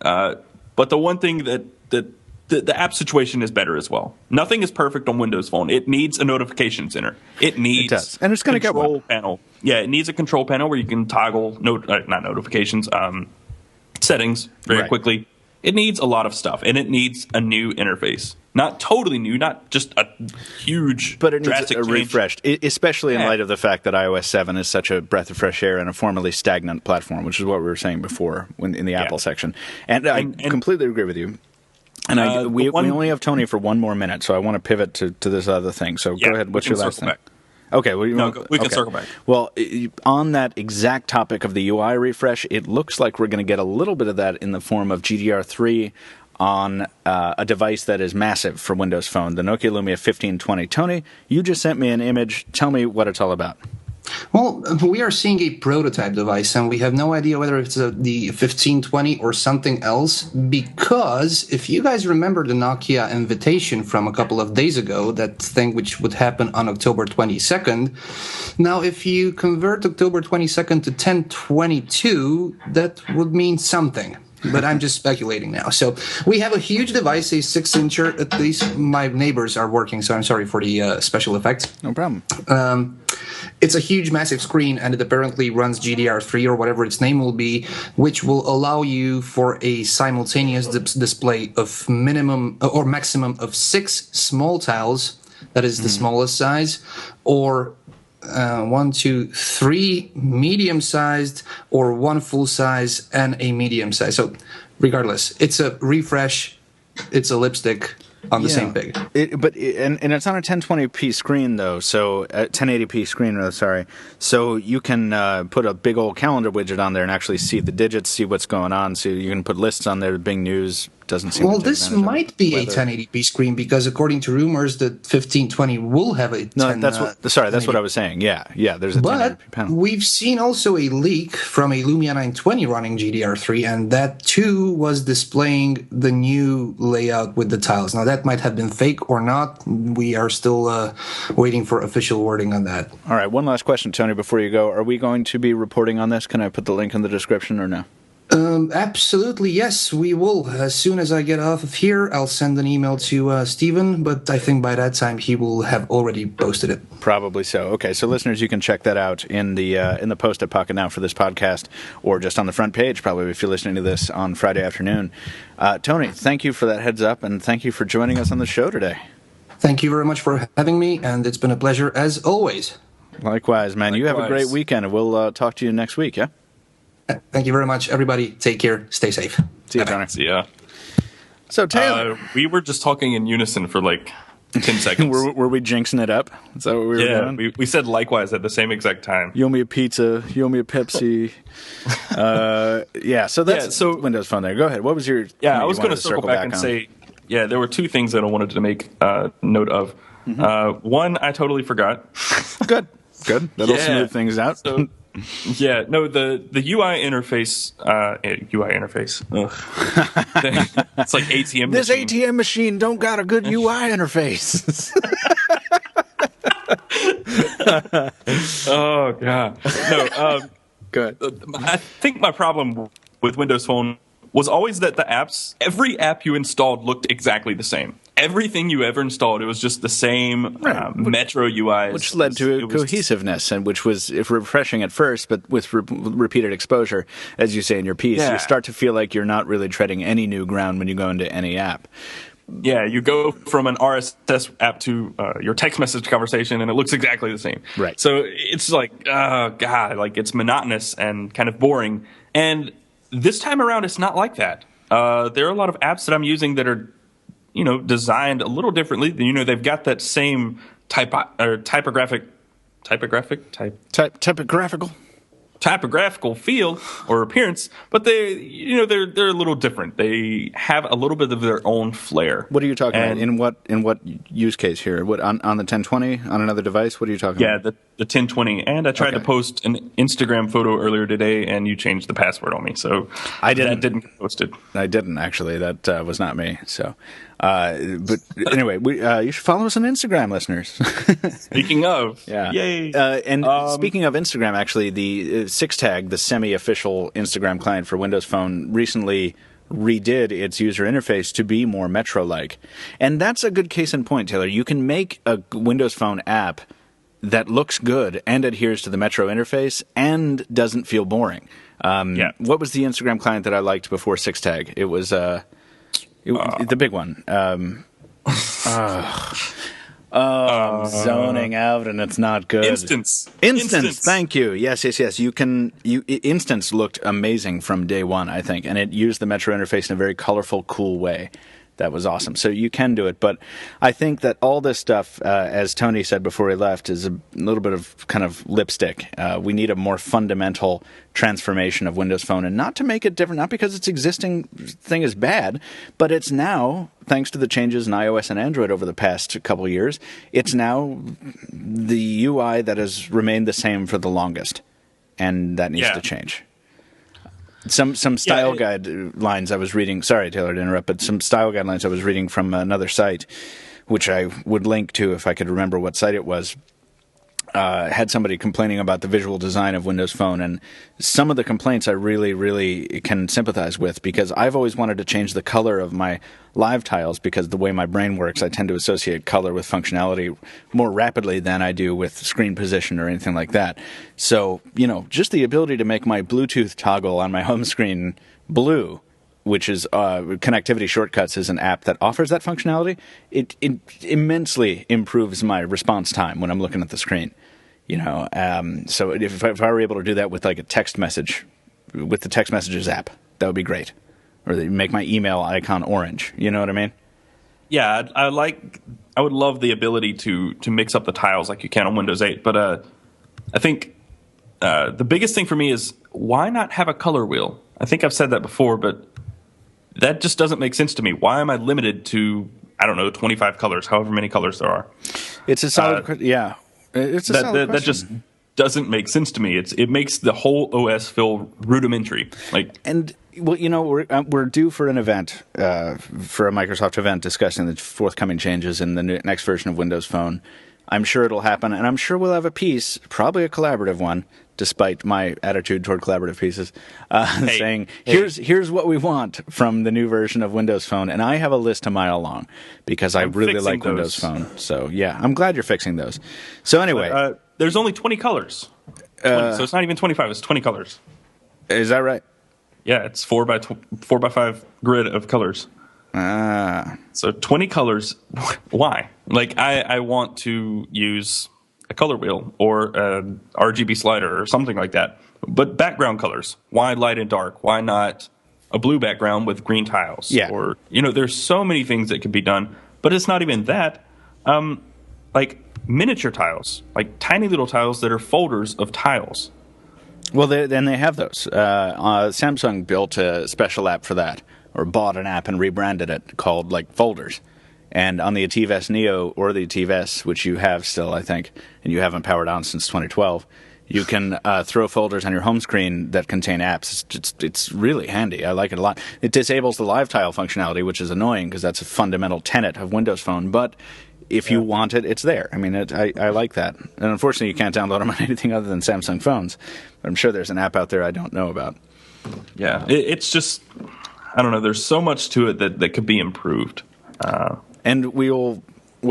Speaker 3: the one thing that the app situation is better as well. Nothing is perfect on Windows Phone. It needs a notification center. It does.
Speaker 1: And it's going to get one.
Speaker 3: Control panel. Yeah, it needs a control panel where you can toggle not notifications, settings very quickly. It needs a lot of stuff, and it needs a new interface. Not totally new, not just a huge,
Speaker 1: but it needs
Speaker 3: drastic change.
Speaker 1: Refreshed, especially in light of the fact that iOS 7 is such a breath of fresh air in a formerly stagnant platform, which is what we were saying before in the Apple section. And I completely agree with you. And we only have Tony for one more minute, so I want to pivot to this other thing. So go ahead. What's your last thing?
Speaker 3: Back.
Speaker 1: Okay, well,
Speaker 3: we can circle back.
Speaker 1: Well, on that exact topic of the UI refresh, it looks like we're going to get a little bit of that in the form of GDR3 on a device that is massive for Windows Phone, the Nokia Lumia 1520. Tony, you just sent me an image. Tell me what it's all about.
Speaker 2: Well, we are seeing a prototype device, and we have no idea whether it's the 1520 or something else, because if you guys remember the Nokia invitation from a couple of days ago, that thing which would happen on October 22nd, now if you convert October 22nd to 1022, that would mean something. But I'm just speculating now. So we have a huge device, a 6-incher. At least my neighbors are working, so I'm sorry for the special effects.
Speaker 1: No problem.
Speaker 2: It's a huge, massive screen, and it apparently runs GDR3 or whatever its name will be, which will allow you for a simultaneous display of minimum or maximum of 6 small tiles. That is the smallest size, or 1, 2, 3 medium-sized, or 1 full size and a medium size. So, regardless, it's a refresh. It's a lipstick on the same pig.
Speaker 1: And it's on a 1020p screen though, so 1080p screen. Sorry, so you can put a big old calendar widget on there and actually see the digits, see what's going on. So you can put lists on there. Bing News doesn't seem.
Speaker 2: Well, this might be a 1080p screen because according to rumors, the 1520 will have a.
Speaker 1: No, that's what I was saying. Yeah, there's a 1080p panel.
Speaker 2: We've seen also a leak from a Lumia 920 running GDR3, and that too was displaying the new layout with the tiles. Now that might have been fake or not. We are still waiting for official wording on that.
Speaker 1: All right, one last question, Tony, before you go. Are we going to be reporting on this? Can I put the link in the description or no?
Speaker 2: Absolutely, yes, we will. As soon as I get off of here, I'll send an email to Steven, but I think by that time he will have already posted it.
Speaker 1: Probably so. Okay, so listeners, you can check that out in the post at Pocket Now for this podcast, or just on the front page, probably, if you're listening to this on Friday afternoon. Tony, thank you for that heads up, and thank you for joining us on the show today.
Speaker 2: Thank you very much for having me, and it's been a pleasure as always.
Speaker 1: Likewise, man. Likewise. You have a great weekend, and we'll talk to you next week, yeah?
Speaker 2: Thank you very much, everybody. Take care. Stay safe.
Speaker 1: See you, Tony.
Speaker 3: See ya.
Speaker 1: So, Taylor.
Speaker 3: We were just talking in unison for like 10 seconds.
Speaker 1: were we jinxing it up? Is that what we were doing?
Speaker 3: Yeah, we said likewise at the same exact time.
Speaker 1: You owe me a pizza. You owe me a Pepsi. So that's Windows Phone there. Go ahead. What was your...
Speaker 3: Yeah, I was going to circle back and say, there were 2 things that I wanted to make note of. Mm-hmm. One, I totally forgot.
Speaker 1: Good. That'll smooth things out.
Speaker 3: So, the UI interface. UI interface. It's like ATM.
Speaker 1: This machine. ATM machine don't got a good UI interface.
Speaker 3: Oh god. No.
Speaker 1: Good.
Speaker 3: I think my problem with Windows Phone was always that every app you installed looked exactly the same. Everything you ever installed, it was just the same Metro UI.
Speaker 1: Which led to cohesiveness, and which was refreshing at first, but with repeated exposure, as you say in your piece, you start to feel like you're not really treading any new ground when you go into any app.
Speaker 3: Yeah, you go from an RSS app to your text message conversation, and it looks exactly the same.
Speaker 1: Right.
Speaker 3: So it's like, oh, God, like it's monotonous and kind of boring. And this time around, it's not like that. There are a lot of apps that I'm using that are designed a little differently. They've got that same typographical feel or appearance, but they're a little different. They have a little bit of their own flair.
Speaker 1: What are you talking about? In what use case here? What on the 1020 on another device? What are you talking about?
Speaker 3: Yeah, the 1020. And I tried to post an Instagram photo earlier today, and you changed the password on me, so that didn't get posted.
Speaker 1: I didn't actually. That was not me. So. But anyway, you should follow us on Instagram, listeners.
Speaker 3: Speaking of,
Speaker 1: yay! And speaking of Instagram, actually, the 6tag, the semi-official Instagram client for Windows Phone, recently redid its user interface to be more Metro-like, and that's a good case in point, Taylor. You can make a Windows Phone app that looks good and adheres to the Metro interface and doesn't feel boring. What was the Instagram client that I liked before 6tag? It was the big one. I'm zoning out, and it's not good.
Speaker 3: Instance.
Speaker 1: Thank you. Yes. Instance looked amazing from day one, I think, and it used the Metro interface in a very colorful, cool way. That was awesome. So you can do it, but I think that all this stuff, as Tony said before he left, is a little bit of kind of lipstick. We need a more fundamental transformation of Windows Phone, and not to make it different, not because its existing thing is bad, but it's now, thanks to the changes in iOS and Android over the past couple of years, it's now the UI that has remained the same for the longest, and that needs to change. Some style guidelines I was reading. Sorry, Taylor, to interrupt, but some style guidelines I was reading from another site, which I would link to if I could remember what site it was, had somebody complaining about the visual design of Windows Phone, and some of the complaints I really, really can sympathize with, because I've always wanted to change the color of my live tiles, because the way my brain works, I tend to associate color with functionality more rapidly than I do with screen position or anything like that. So, just the ability to make my Bluetooth toggle on my home screen blue, which is Connectivity Shortcuts, is an app that offers that functionality. It immensely improves my response time when I'm looking at the screen. So if I were able to do that with like a text message, with the text messages app, that would be great. Or they make my email icon orange. You know what I mean?
Speaker 3: Yeah, I would love the ability to mix up the tiles like you can on Windows 8. But I think the biggest thing for me is, why not have a color wheel? I think I've said that before, but that just doesn't make sense to me. Why am I limited to, 25 colors, however many colors there are?
Speaker 1: It's a solid question. It's a solid question. That just
Speaker 3: doesn't make sense to me. It makes the whole OS feel rudimentary.
Speaker 1: We're due for an event, for a Microsoft event discussing the forthcoming changes in the next version of Windows Phone. I'm sure it'll happen, and I'm sure we'll have a piece, probably a collaborative one, despite my attitude toward collaborative pieces, saying, here's what we want from the new version of Windows Phone. And I have a list a mile long, because I really like Windows Phone. So, yeah, I'm glad you're fixing those. So, anyway.
Speaker 3: There's only 20 colors. 20, so it's not even 25, it's 20 colors.
Speaker 1: Is that right?
Speaker 3: Yeah, it's 4 by 5 grid of colors. So 20 colors. Why? I want to use a color wheel or an RGB slider or something like that. But background colors. Why light and dark? Why not a blue background with green tiles?
Speaker 1: Yeah.
Speaker 3: Or, there's so many things that could be done. But it's not even that. Miniature tiles. Tiny little tiles that are folders of tiles.
Speaker 1: Well, then they have those. Samsung built a special app for that, or bought an app and rebranded it, called Folders. And on the ATIV-S Neo or the ATIV-S, which you have still, I think, and you haven't powered on since 2012, you can throw folders on your home screen that contain apps. It's really handy. I like it a lot. It disables the live tile functionality, which is annoying because that's a fundamental tenet of Windows Phone, but if you want it, it's there. I mean, I like that. And unfortunately, you can't download them on anything other than Samsung phones. But I'm sure there's an app out there I don't know about.
Speaker 3: Yeah, it's just, I don't know. There's so much to it that could be improved.
Speaker 1: And we'll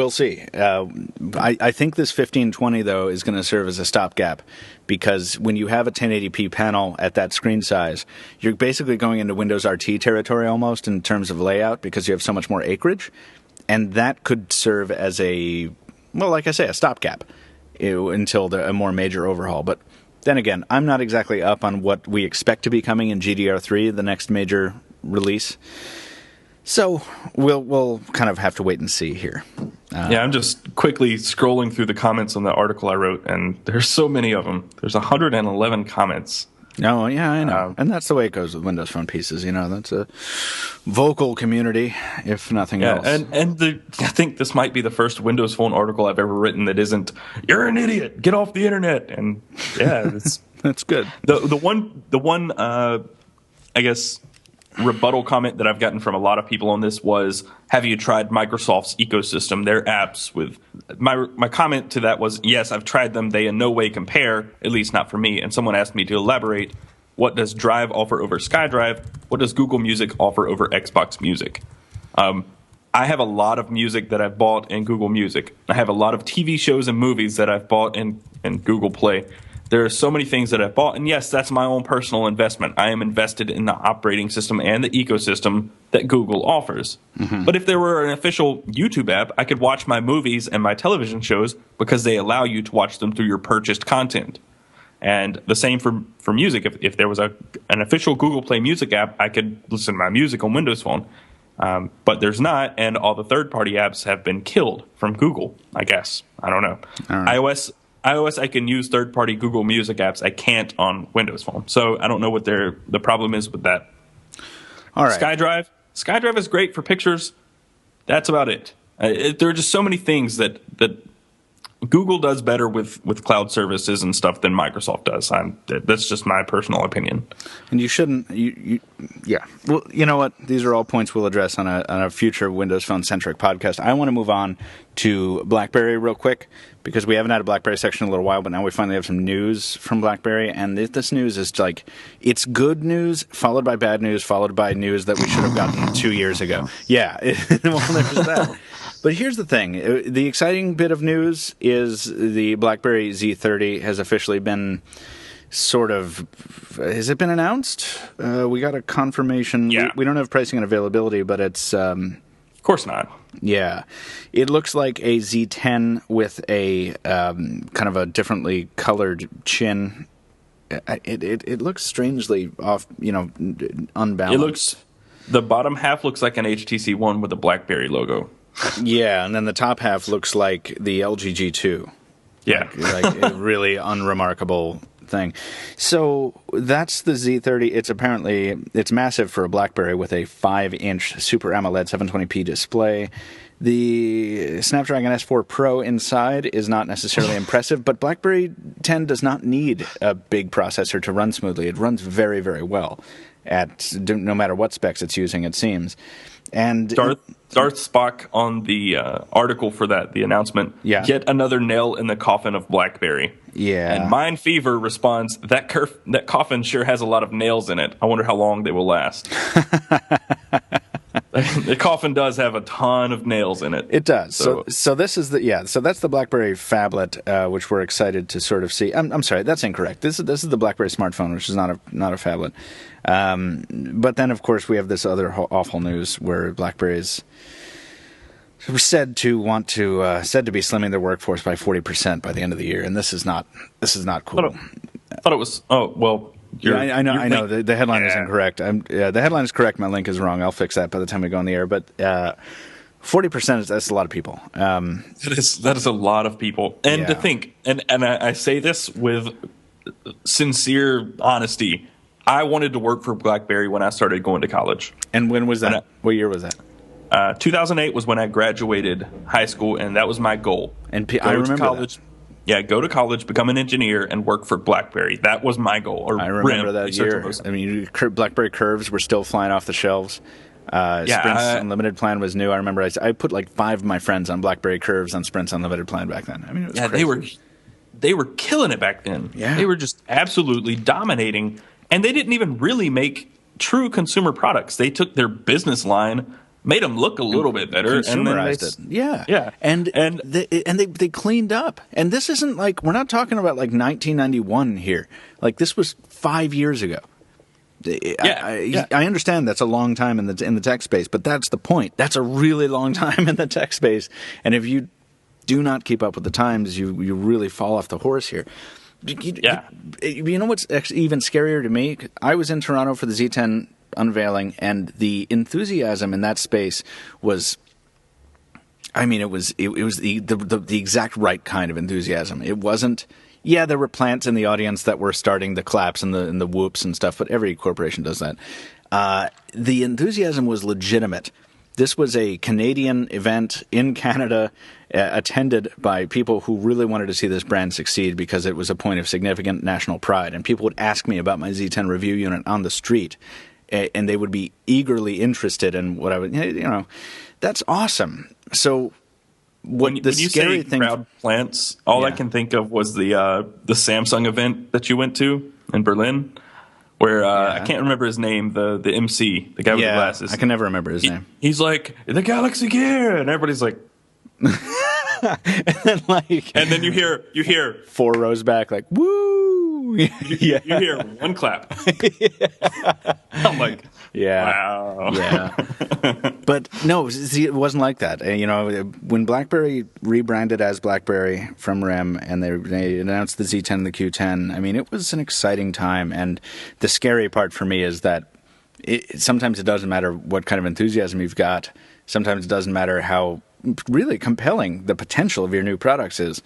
Speaker 1: see. I think this 1520, though, is going to serve as a stopgap, because when you have a 1080p panel at that screen size, you're basically going into Windows RT territory almost in terms of layout, because you have so much more acreage. And that could serve as a stopgap until a more major overhaul. But then again, I'm not exactly up on what we expect to be coming in GDR3, the next major release. So we'll kind of have to wait and see here.
Speaker 3: I'm just quickly scrolling through the comments on the article I wrote, and there's so many of them. There's 111 comments.
Speaker 1: Oh, yeah, I know. And that's the way it goes with Windows Phone pieces. That's a vocal community, if nothing else.
Speaker 3: And I think this might be the first Windows Phone article I've ever written that isn't, "You're an idiot, get off the internet." And yeah, it's
Speaker 1: that's good.
Speaker 3: The one I guess rebuttal comment that I've gotten from a lot of people on this was, have you tried Microsoft's ecosystem, their apps? With my comment to that was, yes, I've tried them. They in no way compare, at least not for me. And someone asked me to elaborate, what does Drive offer over SkyDrive? What does Google Music offer over Xbox Music? I have a lot of music that I've bought in Google Music. I have a lot of TV shows and movies that I've bought in Google Play. There are so many things that I've bought, and yes, that's my own personal investment. I am invested in the operating system and the ecosystem that Google offers. Mm-hmm. But if there were an official YouTube app, I could watch my movies and my television shows because they allow you to watch them through your purchased content. And the same for music. If there was an official Google Play Music app, I could listen to my music on Windows Phone. But there's not, and all the third-party apps have been killed from Google, I guess. I don't know. Right. iOS, I can use third-party Google Music apps. I can't on Windows Phone. So I don't know what the problem is with that.
Speaker 1: All right.
Speaker 3: SkyDrive is great for pictures. That's about it. There are just so many things that Google does better with cloud services and stuff than Microsoft does. That's just my personal opinion.
Speaker 1: And you shouldn't. Yeah. Well, you know what? These are all points we'll address on a future Windows Phone centric podcast. I want to move on to BlackBerry real quick because we haven't had a BlackBerry section in a little while, but now we finally have some news from BlackBerry, and this news is like it's good news followed by bad news followed by news that we should have gotten 2 years ago. Yeah. Well, there's that. But here's the thing. The exciting bit of news is the BlackBerry Z30 has officially been sort of... Has it been announced? We got a confirmation.
Speaker 3: Yeah.
Speaker 1: We don't have pricing and availability, but it's...
Speaker 3: Of course not.
Speaker 1: Yeah. It looks like a Z10 with a kind of a differently colored chin. It looks strangely off, unbalanced.
Speaker 3: The bottom half looks like an HTC One with a BlackBerry logo.
Speaker 1: Yeah, and then the top half looks like the LG G2.
Speaker 3: Yeah.
Speaker 1: Like a really unremarkable thing. So that's the Z30. It's massive for a BlackBerry with a 5-inch Super AMOLED 720p display. The Snapdragon S4 Pro inside is not necessarily impressive, but BlackBerry 10 does not need a big processor to run smoothly. It runs very, very well at no matter what specs it's using, it seems. And
Speaker 3: Darth Spock on the article for the announcement, yet another nail in the coffin of BlackBerry.
Speaker 1: Yeah.
Speaker 3: And Mind Fever responds, that coffin sure has a lot of nails in it. I wonder how long they will last. The coffin does have a ton of nails in it.
Speaker 1: It does. So this is So that's the BlackBerry phablet, which we're excited to sort of see. I'm sorry, that's incorrect. This is the BlackBerry smartphone, which is not a phablet. But then, of course, we have this other awful news where BlackBerry is said to be slimming their workforce by 40% by the end of the year, and this is not cool.
Speaker 3: I thought it was. Oh well.
Speaker 1: I know. The headline is incorrect. The headline is correct. My link is wrong. I'll fix that by the time we go on the air. But 40% that's a lot of people.
Speaker 3: That is a lot of people. And to think, and I say this with sincere honesty. I wanted to work for BlackBerry when I started going to college.
Speaker 1: And when was that? What year was that?
Speaker 3: 2008 was when I graduated high school, and that was my goal.
Speaker 1: And I remember college.
Speaker 3: Yeah, go to college, become an engineer, and work for BlackBerry. That was my goal. Or
Speaker 1: I remember that year. I mean, BlackBerry Curves were still flying off the shelves. Sprint's Unlimited plan was new. I remember I put like 5 of my friends on BlackBerry Curves on Sprint's Unlimited plan back then. I mean, it was crazy.
Speaker 3: They were killing it back then.
Speaker 1: Yeah.
Speaker 3: They were just absolutely dominating. And they didn't even really make true consumer products. They took their business line, made them look a little bit better,
Speaker 1: consumerized it. Yeah. And they cleaned up. And this isn't like, we're not talking about like 1991 here. Like this was 5 years ago. I understand that's a long time in the tech space, but that's the point. That's a really long time in the tech space. And if you do not keep up with the times, you really fall off the horse here. You know what's even scarier to me? I was in Toronto for the Z10 unveiling, and the enthusiasm in that space was, I mean, it was the exact right kind of enthusiasm. It wasn't, there were plants in the audience that were starting the claps and the whoops and stuff, but every corporation does that. The enthusiasm was legitimate. This was a Canadian event in Canada, attended by people who really wanted to see this brand succeed because it was a point of significant national pride. And people would ask me about my Z10 review unit on the street, and they would be eagerly interested in what I would, that's awesome. So
Speaker 3: when you say crowd plants, all I can think of was the Samsung event that you went to in Berlin. Where I can't remember his name, the MC, the guy with the glasses.
Speaker 1: I can never remember his name.
Speaker 3: He's like, the Galaxy Gear, and everybody's like,
Speaker 1: and then
Speaker 3: you hear
Speaker 1: 4 rows back, like, woo!
Speaker 3: You hear one clap. I'm like, wow.
Speaker 1: Yeah. But no, see, it wasn't like that. When BlackBerry rebranded as BlackBerry from RIM and they announced the Z10 and the Q10, I mean, it was an exciting time. And the scary part for me is that sometimes it doesn't matter what kind of enthusiasm you've got. Sometimes it doesn't matter how really compelling the potential of your new products is.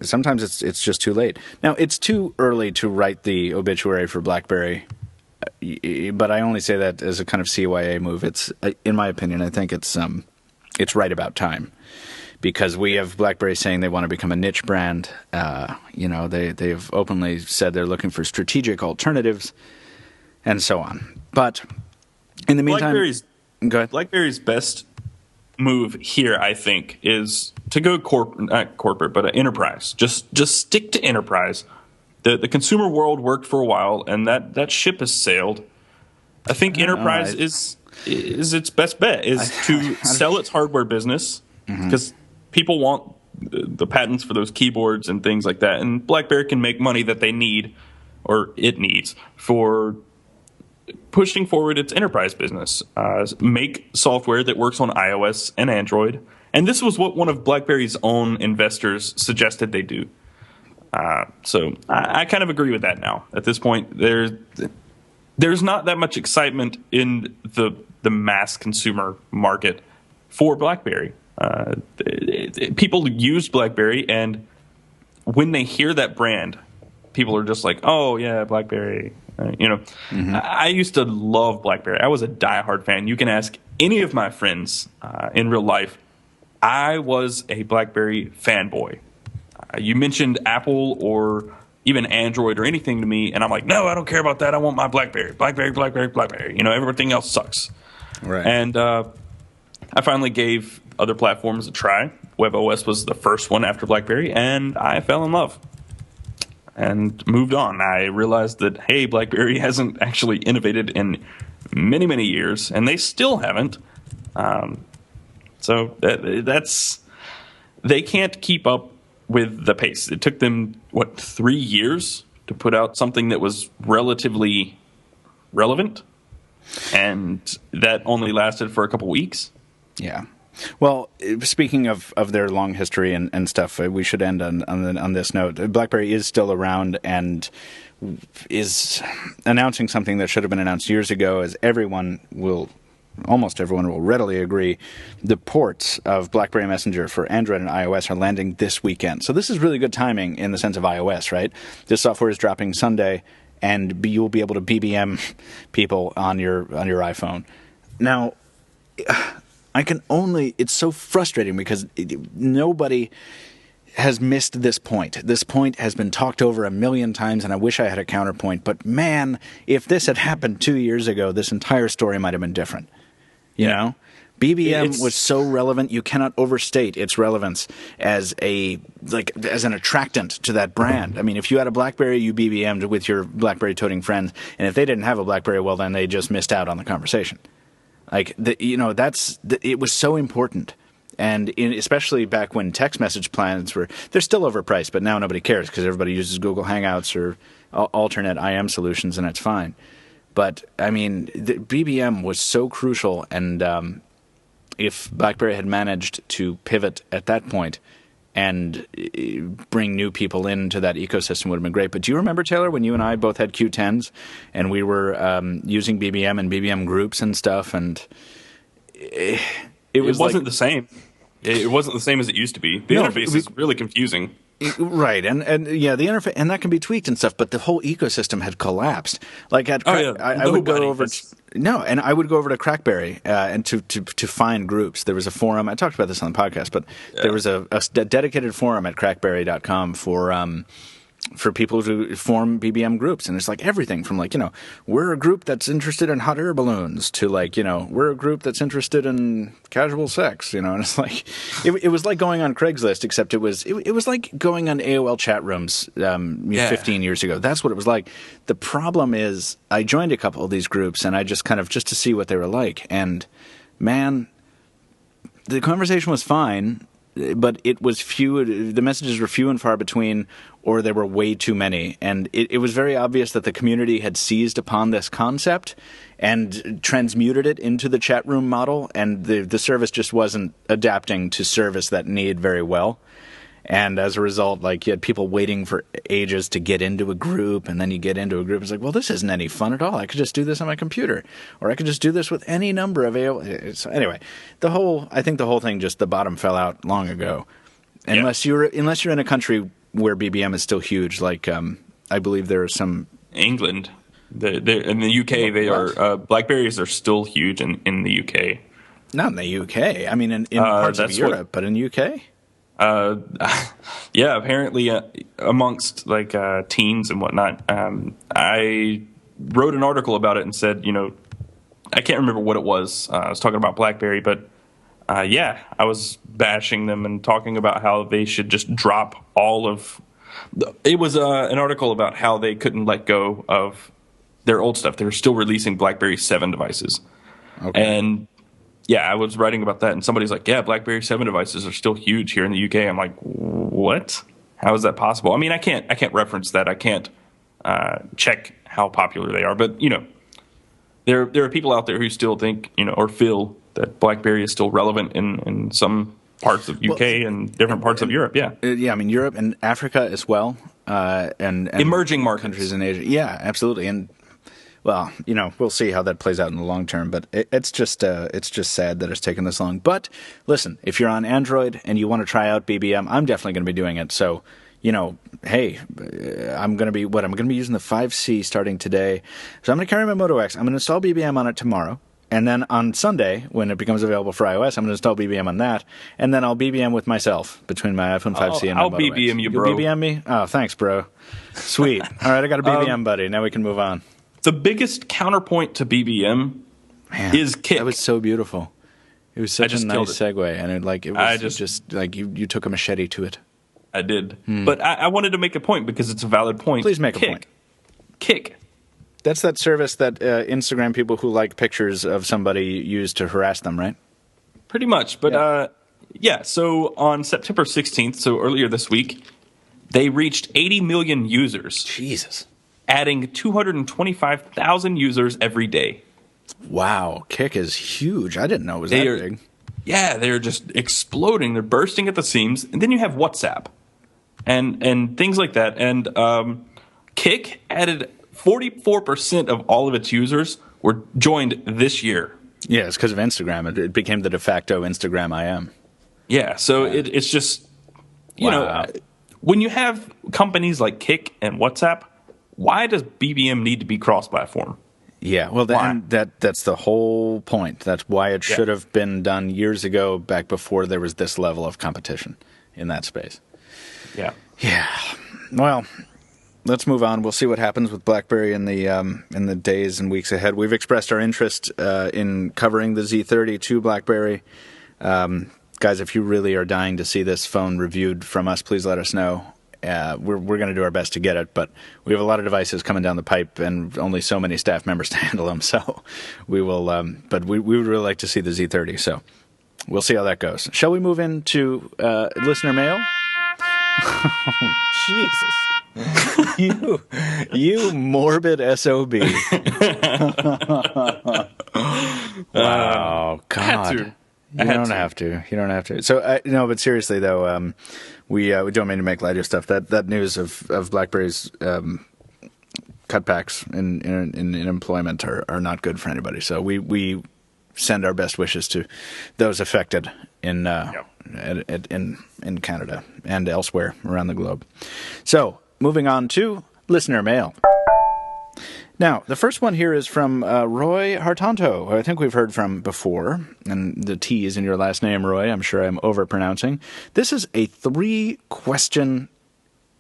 Speaker 1: Sometimes it's just too late. Now, it's too early to write the obituary for BlackBerry, but I only say that as a kind of CYA move. It's, in my opinion, I think it's right about time, because we have BlackBerry saying they want to become a niche brand. They've openly said they're looking for strategic alternatives, and so on. But in the meantime,
Speaker 3: BlackBerry's best move here, I think, is to go not corporate, but enterprise. Just stick to enterprise. The consumer world worked for a while, and that ship has sailed. I think enterprise is its best bet, is to sell its hardware business, because people want the patents for those keyboards and things like that, and BlackBerry can make money that they need, or it needs, for pushing forward its enterprise business. Make software that works on iOS and Android. And this was what one of BlackBerry's own investors suggested they do. So I kind of agree with that now. At this point, there's not that much excitement in the mass consumer market for BlackBerry. People use BlackBerry, and when they hear that brand, people are just like, oh, yeah, BlackBerry. I used to love BlackBerry. I was a diehard fan. You can ask any of my friends in real life. I was a BlackBerry fanboy. You mentioned Apple or even Android or anything to me, and I'm like, no, I don't care about that. I want my BlackBerry. BlackBerry, BlackBerry, BlackBerry. Everything else sucks.
Speaker 1: Right.
Speaker 3: And I finally gave other platforms a try. WebOS was the first one after BlackBerry, and I fell in love and moved on. I realized that, hey, BlackBerry hasn't actually innovated in many, many years, and they still haven't. So they can't keep up with the pace. It took them, 3 years to put out something that was relatively relevant, and that only lasted for a couple weeks.
Speaker 1: Yeah. Well, speaking of their long history and stuff, we should end on this note. BlackBerry is still around and is announcing something that should have been announced years ago, as almost everyone will readily agree. The ports of BlackBerry Messenger for Android and iOS are landing this weekend. So this is really good timing in the sense of iOS, right? This software is dropping Sunday, and you'll be able to BBM people on your iPhone. Now, it's so frustrating because nobody has missed this point. This point has been talked over a million times, and I wish I had a counterpoint. But man, if this had happened 2 years ago, this entire story might have been different. BBM was so relevant, you cannot overstate its relevance as an attractant to that brand. I mean, if you had a BlackBerry, you BBM'd with your BlackBerry-toting friends, and if they didn't have a BlackBerry, well, then they just missed out on the conversation. It was so important. And especially back when text message plans they're still overpriced, but now nobody cares because everybody uses Google Hangouts or alternate IM solutions, and it's fine. But, I mean, the BBM was so crucial, and if BlackBerry had managed to pivot at that point and bring new people into that ecosystem, would have been great. But do you remember, Taylor, when you and I both had Q10s and we were using BBM and BBM groups and stuff, and it
Speaker 3: wasn't the same. It wasn't the same as it used to be. The interface is really confusing.
Speaker 1: Right, and the interface, and that can be tweaked and stuff, but the whole ecosystem had collapsed. Like I would go over to Crackberry and to find groups. There was a forum. I talked about this on the podcast, but there was a dedicated forum at crackberry.com for people to form BBM groups, and it's like everything from we're a group that's interested in hot air balloons to we're a group that's interested in casual sex, and it's like it was like going on Craigslist, except it was like going on AOL chat rooms 15 years ago. That's what it was like. The problem is I joined a couple of these groups, and I just to see what they were like, and man, the conversation was fine, but it was few. The messages were few and far between, or there were way too many. And it was very obvious that the community had seized upon this concept and transmuted it into the chat room model, and the service just wasn't adapting to service that need very well. And as a result, like, you had people waiting for ages to get into a group, and then you get into a group. It's like, well, this isn't any fun at all. I could just do this on my computer, or I could just do this with any number of available. So anyway, I think the whole thing, just the bottom fell out long ago. Unless you're in a country where BBM is still huge, like I believe there are some
Speaker 3: England. In the UK, they are Blackberries are still huge in the UK.
Speaker 1: Not in the UK. I mean, in parts of Europe, but in the UK.
Speaker 3: Yeah, apparently amongst like teens and whatnot. I wrote an article about it and said, I can't remember what it was. I was talking about BlackBerry, but I was bashing them and talking about how they should just drop all of. It was an article about how they couldn't let go of their old stuff. They were still releasing BlackBerry 7 devices, and. Yeah, I was writing about that, and somebody's like, yeah, BlackBerry 7 devices are still huge here in the UK. I'm like, what? How is that possible? I mean, I can't reference that. I can't check how popular they are. But, there are people out there who still think, or feel that BlackBerry is still relevant in some parts of UK and different parts of Europe, yeah.
Speaker 1: Yeah, I mean, Europe and Africa as well. And
Speaker 3: emerging markets.
Speaker 1: Countries in Asia. Yeah, absolutely. And well, we'll see how that plays out in the long term, but it's just sad that it's taken this long. But listen, if you're on Android and you want to try out BBM, I'm definitely going to be doing it. So, hey, I'm going to be using the 5C starting today. So I'm going to carry my Moto X. I'm going to install BBM on it tomorrow. And then on Sunday, when it becomes available for iOS, I'm going to install BBM on that. And then I'll BBM with myself between my iPhone 5C and my
Speaker 3: I'll
Speaker 1: Moto X.
Speaker 3: BBM you, bro.
Speaker 1: You'll BBM me? Oh, thanks, bro. Sweet. All right, I got a BBM buddy. Now we can move on.
Speaker 3: The biggest counterpoint to BBM is Kick.
Speaker 1: That was so beautiful. It was such a nice segue, and it was just like you took a machete to it.
Speaker 3: I did, but I wanted to make a point because it's a valid point.
Speaker 1: Please make a point.
Speaker 3: Kick.
Speaker 1: That's that service that Instagram people who like pictures of somebody use to harass them, right?
Speaker 3: Pretty much, but yeah. So on September 16th, so earlier this week, they reached 80 million users.
Speaker 1: Jesus.
Speaker 3: Adding 225,000 users every day.
Speaker 1: Wow, Kick is huge. I didn't know it was that big.
Speaker 3: Yeah, they're just exploding. They're bursting at the seams. And then you have WhatsApp and things like that. And Kick added 44% of all of its users were joined this year.
Speaker 1: Yeah, it's because of Instagram. It became the de facto Instagram IM.
Speaker 3: Yeah, so it's just, when you have companies like Kick and WhatsApp, why does BBM need to be cross-platform?
Speaker 1: Yeah, well, that's the whole point. That's why it should have been done years ago, back before there was this level of competition in that space.
Speaker 3: Yeah.
Speaker 1: Yeah. Well, let's move on. We'll see what happens with BlackBerry in the days and weeks ahead. We've expressed our interest in covering the Z30 to BlackBerry. Guys, if you really are dying to see this phone reviewed from us, please let us know. We're going to do our best to get it, but we have a lot of devices coming down the pipe and only so many staff members to handle them. So we will, but we would really like to see the Z30. So we'll see how that goes. Shall we move into listener mail? Jesus, you morbid SOB. Wow, God. You don't have to. So no, but seriously though, we don't mean to make light of stuff. That news of BlackBerry's cutbacks in employment are not good for anybody. So we send our best wishes to those affected in Canada and elsewhere around the globe. So moving on to listener mail. Now, the first one here is from Roy Hartanto, who I think we've heard from before. And the T is in your last name, Roy. I'm sure I'm overpronouncing. This is a 3-question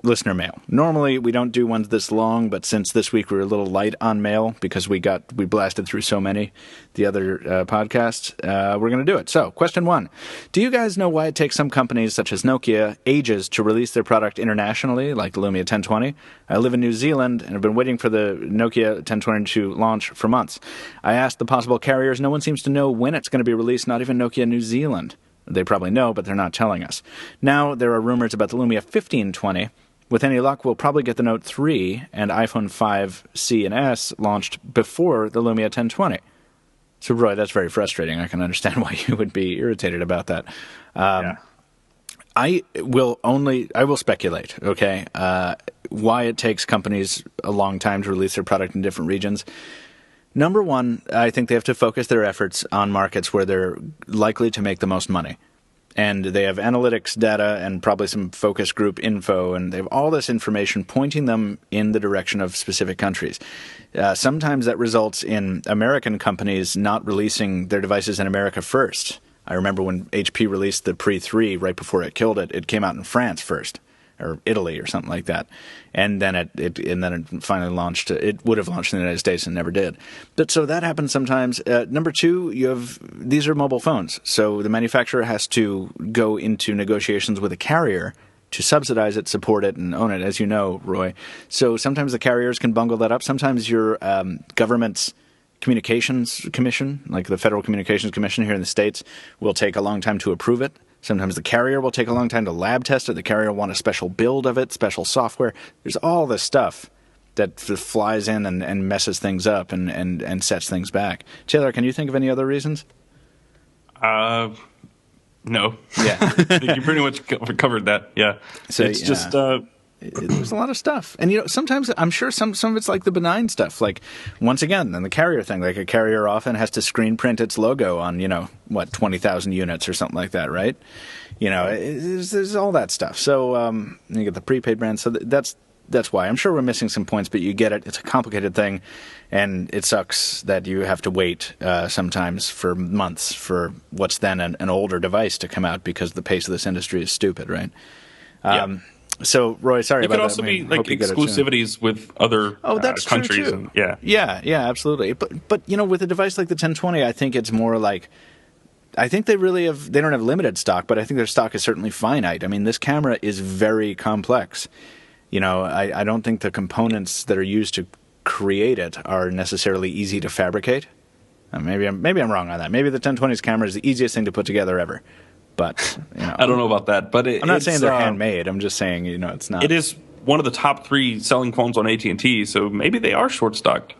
Speaker 1: listener mail. Normally, we don't do ones this long, but since this week we were a little light on mail because we blasted through so many the other podcasts, we're going to do it. So, question 1. Do you guys know why it takes some companies, such as Nokia, ages to release their product internationally, like the Lumia 1020? I live in New Zealand and have been waiting for the Nokia 1020 to launch for months. I asked the possible carriers. No one seems to know when it's going to be released, not even Nokia New Zealand. They probably know, but they're not telling us. Now, there are rumors about the Lumia 1520. With any luck, we'll probably get the Note 3 and iPhone 5C and S launched before the Lumia 1020. So, Roy, that's very frustrating. I can understand why you would be irritated about that. I will speculate, okay, why it takes companies a long time to release their product in different regions. Number one, I think they have to focus their efforts on markets where they're likely to make the most money. And they have analytics data and probably some focus group info, and they have all this information pointing them in the direction of specific countries. Sometimes that results in American companies not releasing their devices in America first. I remember when HP released the Pre 3 right before it killed it, it came out in France first, or Italy or something like that. And then it finally launched. It would have launched in the United States and never did. But so that happens sometimes. Number two, these are mobile phones. So the manufacturer has to go into negotiations with a carrier to subsidize it, support it, and own it, as you know, Roy. So sometimes the carriers can bungle that up. Sometimes your government's Communications Commission, like the Federal Communications Commission here in the States, will take a long time to approve it. Sometimes the carrier will take a long time to lab test it. The carrier will want a special build of it, special software. There's all this stuff that flies in and messes things up and sets things back. Taylor, can you think of any other reasons?
Speaker 3: No.
Speaker 1: Yeah.
Speaker 3: I think you pretty much covered that. Yeah.
Speaker 1: So,
Speaker 3: it's just...
Speaker 1: there's a lot of stuff. And, sometimes I'm sure some of it's like the benign stuff. Like, once again, then the carrier thing. Like, a carrier often has to screen print its logo on, 20,000 units or something like that, right? There's all that stuff. So you get the prepaid brand. So that's why. I'm sure we're missing some points, but you get it. It's a complicated thing, and it sucks that you have to wait sometimes for months for what's then an older device to come out because the pace of this industry is stupid, right?
Speaker 3: Yeah.
Speaker 1: So, Roy, sorry about that.
Speaker 3: It could also be like exclusivities with other countries.
Speaker 1: True, too. Yeah, absolutely. But with a device like the 1020, I think it's more like, I think they don't have limited stock, but I think their stock is certainly finite. I mean, this camera is very complex. I don't think the components that are used to create it are necessarily easy to fabricate. Maybe I'm wrong on that. Maybe the 1020's camera is the easiest thing to put together ever. But
Speaker 3: I don't know about that. But
Speaker 1: I'm not saying they're handmade. I'm just saying it's not.
Speaker 3: It is one of the top 3 selling phones on AT&T, so maybe they are short stocked.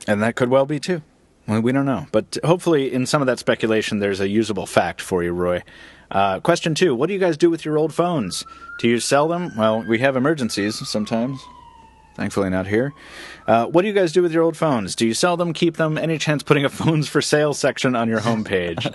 Speaker 1: And that could well be too. Well, we don't know. But hopefully, in some of that speculation, there's a usable fact for you, Roy. Question 2: what do you guys do with your old phones? Do you sell them? Well, we have emergencies sometimes. Thankfully not here. What do you guys do with your old phones? Do you sell them, keep them? Any chance putting a phones for sale section on your homepage?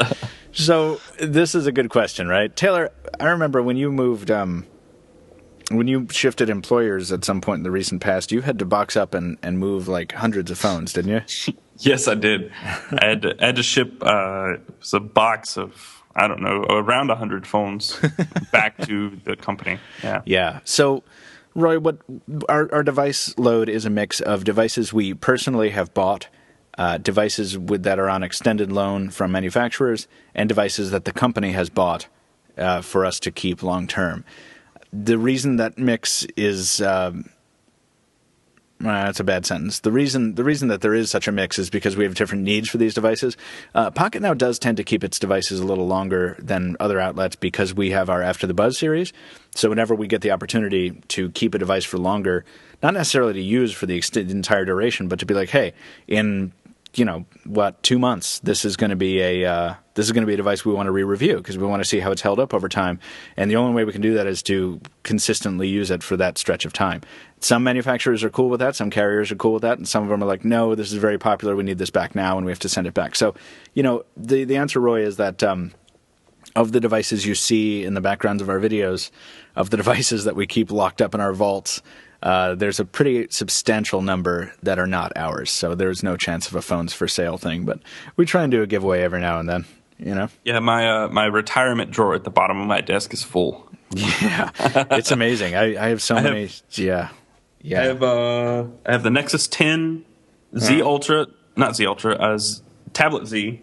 Speaker 1: So this is a good question, right? Taylor, I remember when you moved, when you shifted employers at some point in the recent past, you had to box up and move like hundreds of phones, didn't you?
Speaker 3: Yes, I did. I had to ship a box of, I don't know, around 100 phones back to the company. Yeah.
Speaker 1: Yeah. So, Roy, what our device load is a mix of devices we personally have bought, devices that are on extended loan from manufacturers, and devices that the company has bought for us to keep long term. The reason that mix is that's a bad sentence. The reason that there is such a mix is because we have different needs for these devices. Pocketnow does tend to keep its devices a little longer than other outlets because we have our After the Buzz series. So whenever we get the opportunity to keep a device for longer, not necessarily to use for the entire duration, but to be like, hey, in 2 months, this is going to be a device we want to re-review because we want to see how it's held up over time. And the only way we can do that is to consistently use it for that stretch of time. Some manufacturers are cool with that. Some carriers are cool with that. And some of them are like, no, this is very popular. We need this back now, and we have to send it back. So, the answer, Roy, is that of the devices you see in the backgrounds of our videos, of the devices that we keep locked up in our vaults, there's a pretty substantial number that are not ours. So there's no chance of a phones for sale thing. But we try and do a giveaway every now and then,
Speaker 3: Yeah, my retirement drawer at the bottom of my desk is full.
Speaker 1: Yeah, it's amazing. I have so many. Yeah.
Speaker 3: I have the Nexus 10, Z Ultra, not Z Ultra, Tablet Z,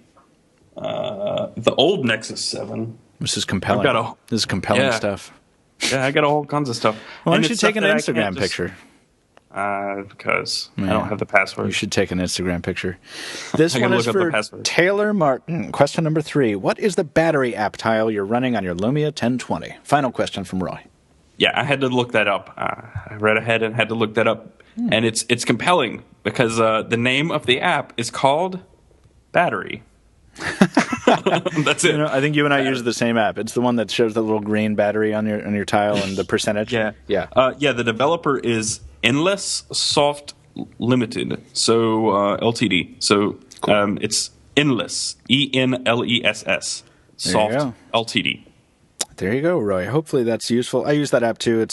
Speaker 3: the old Nexus 7.
Speaker 1: This is compelling. This is compelling stuff.
Speaker 3: Yeah, I got all kinds of stuff.
Speaker 1: Why don't you take an Instagram picture?
Speaker 3: Because I don't have the password.
Speaker 1: You should take an Instagram picture. This one is for Taylor Martin. Question number 3. What is the battery app tile you're running on your Lumia 1020? Final question from Roy.
Speaker 3: Yeah, I had to look that up. I read ahead and had to look that up. And it's compelling because the name of the app is called Battery. That's it.
Speaker 1: I think you and I use the same app. It's the one that shows the little green battery on your tile and the percentage.
Speaker 3: Yeah. The developer is Endless Soft Limited, so Ltd. So cool. It's Endless, ENLESS, Soft Ltd.
Speaker 1: There you go, Roy. Hopefully that's useful. I use that app too.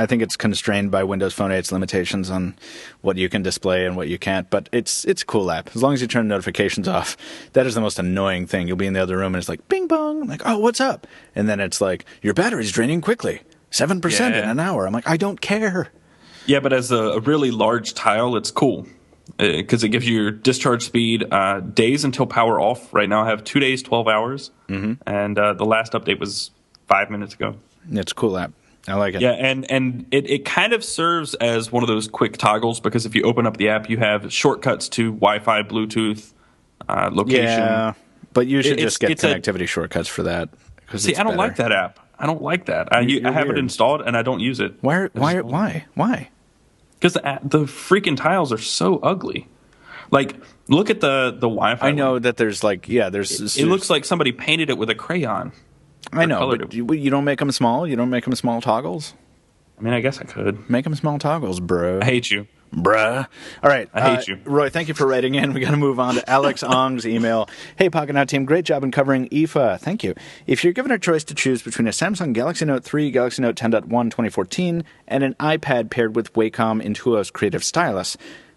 Speaker 1: I think it's constrained by Windows Phone 8's limitations on what you can display and what you can't, but it's a cool app. As long as you turn notifications off, that is the most annoying thing. You'll be in the other room and it's like, bing bong. I'm like, oh, what's up? And then it's like, your battery's draining quickly, 7% in an hour. I'm like, I don't care.
Speaker 3: Yeah, but as a really large tile, it's cool because it gives you your discharge speed, days until power off. Right now I have 2 days, 12 hours, and the last update was 5 minutes ago.
Speaker 1: It's a cool app. I like it.
Speaker 3: Yeah, and it kind of serves as one of those quick toggles because if you open up the app, you have shortcuts to Wi-Fi, Bluetooth, location.
Speaker 1: Yeah, but you should just get connectivity shortcuts for that.
Speaker 3: See, I don't like that app. I don't like that. I have it installed and I don't use it.
Speaker 1: Why?
Speaker 3: Because the freaking tiles are so ugly. Like, look at the Wi-Fi.
Speaker 1: I know that there's
Speaker 3: It looks like somebody painted it with a crayon.
Speaker 1: I know, but you don't make them small? You don't make them small toggles?
Speaker 3: I mean, I guess I could.
Speaker 1: Make them small toggles, bro.
Speaker 3: I hate you.
Speaker 1: Bruh. All right.
Speaker 3: I hate you.
Speaker 1: Roy, thank you for writing in. We got to move on to Alex Ong's email. Hey, Pocketnow team, great job in covering IFA. Thank you. If you're given a choice to choose between a Samsung Galaxy Note 3, Galaxy Note 10.1 2014, and an iPad paired with Wacom Intuos Creative Stylus,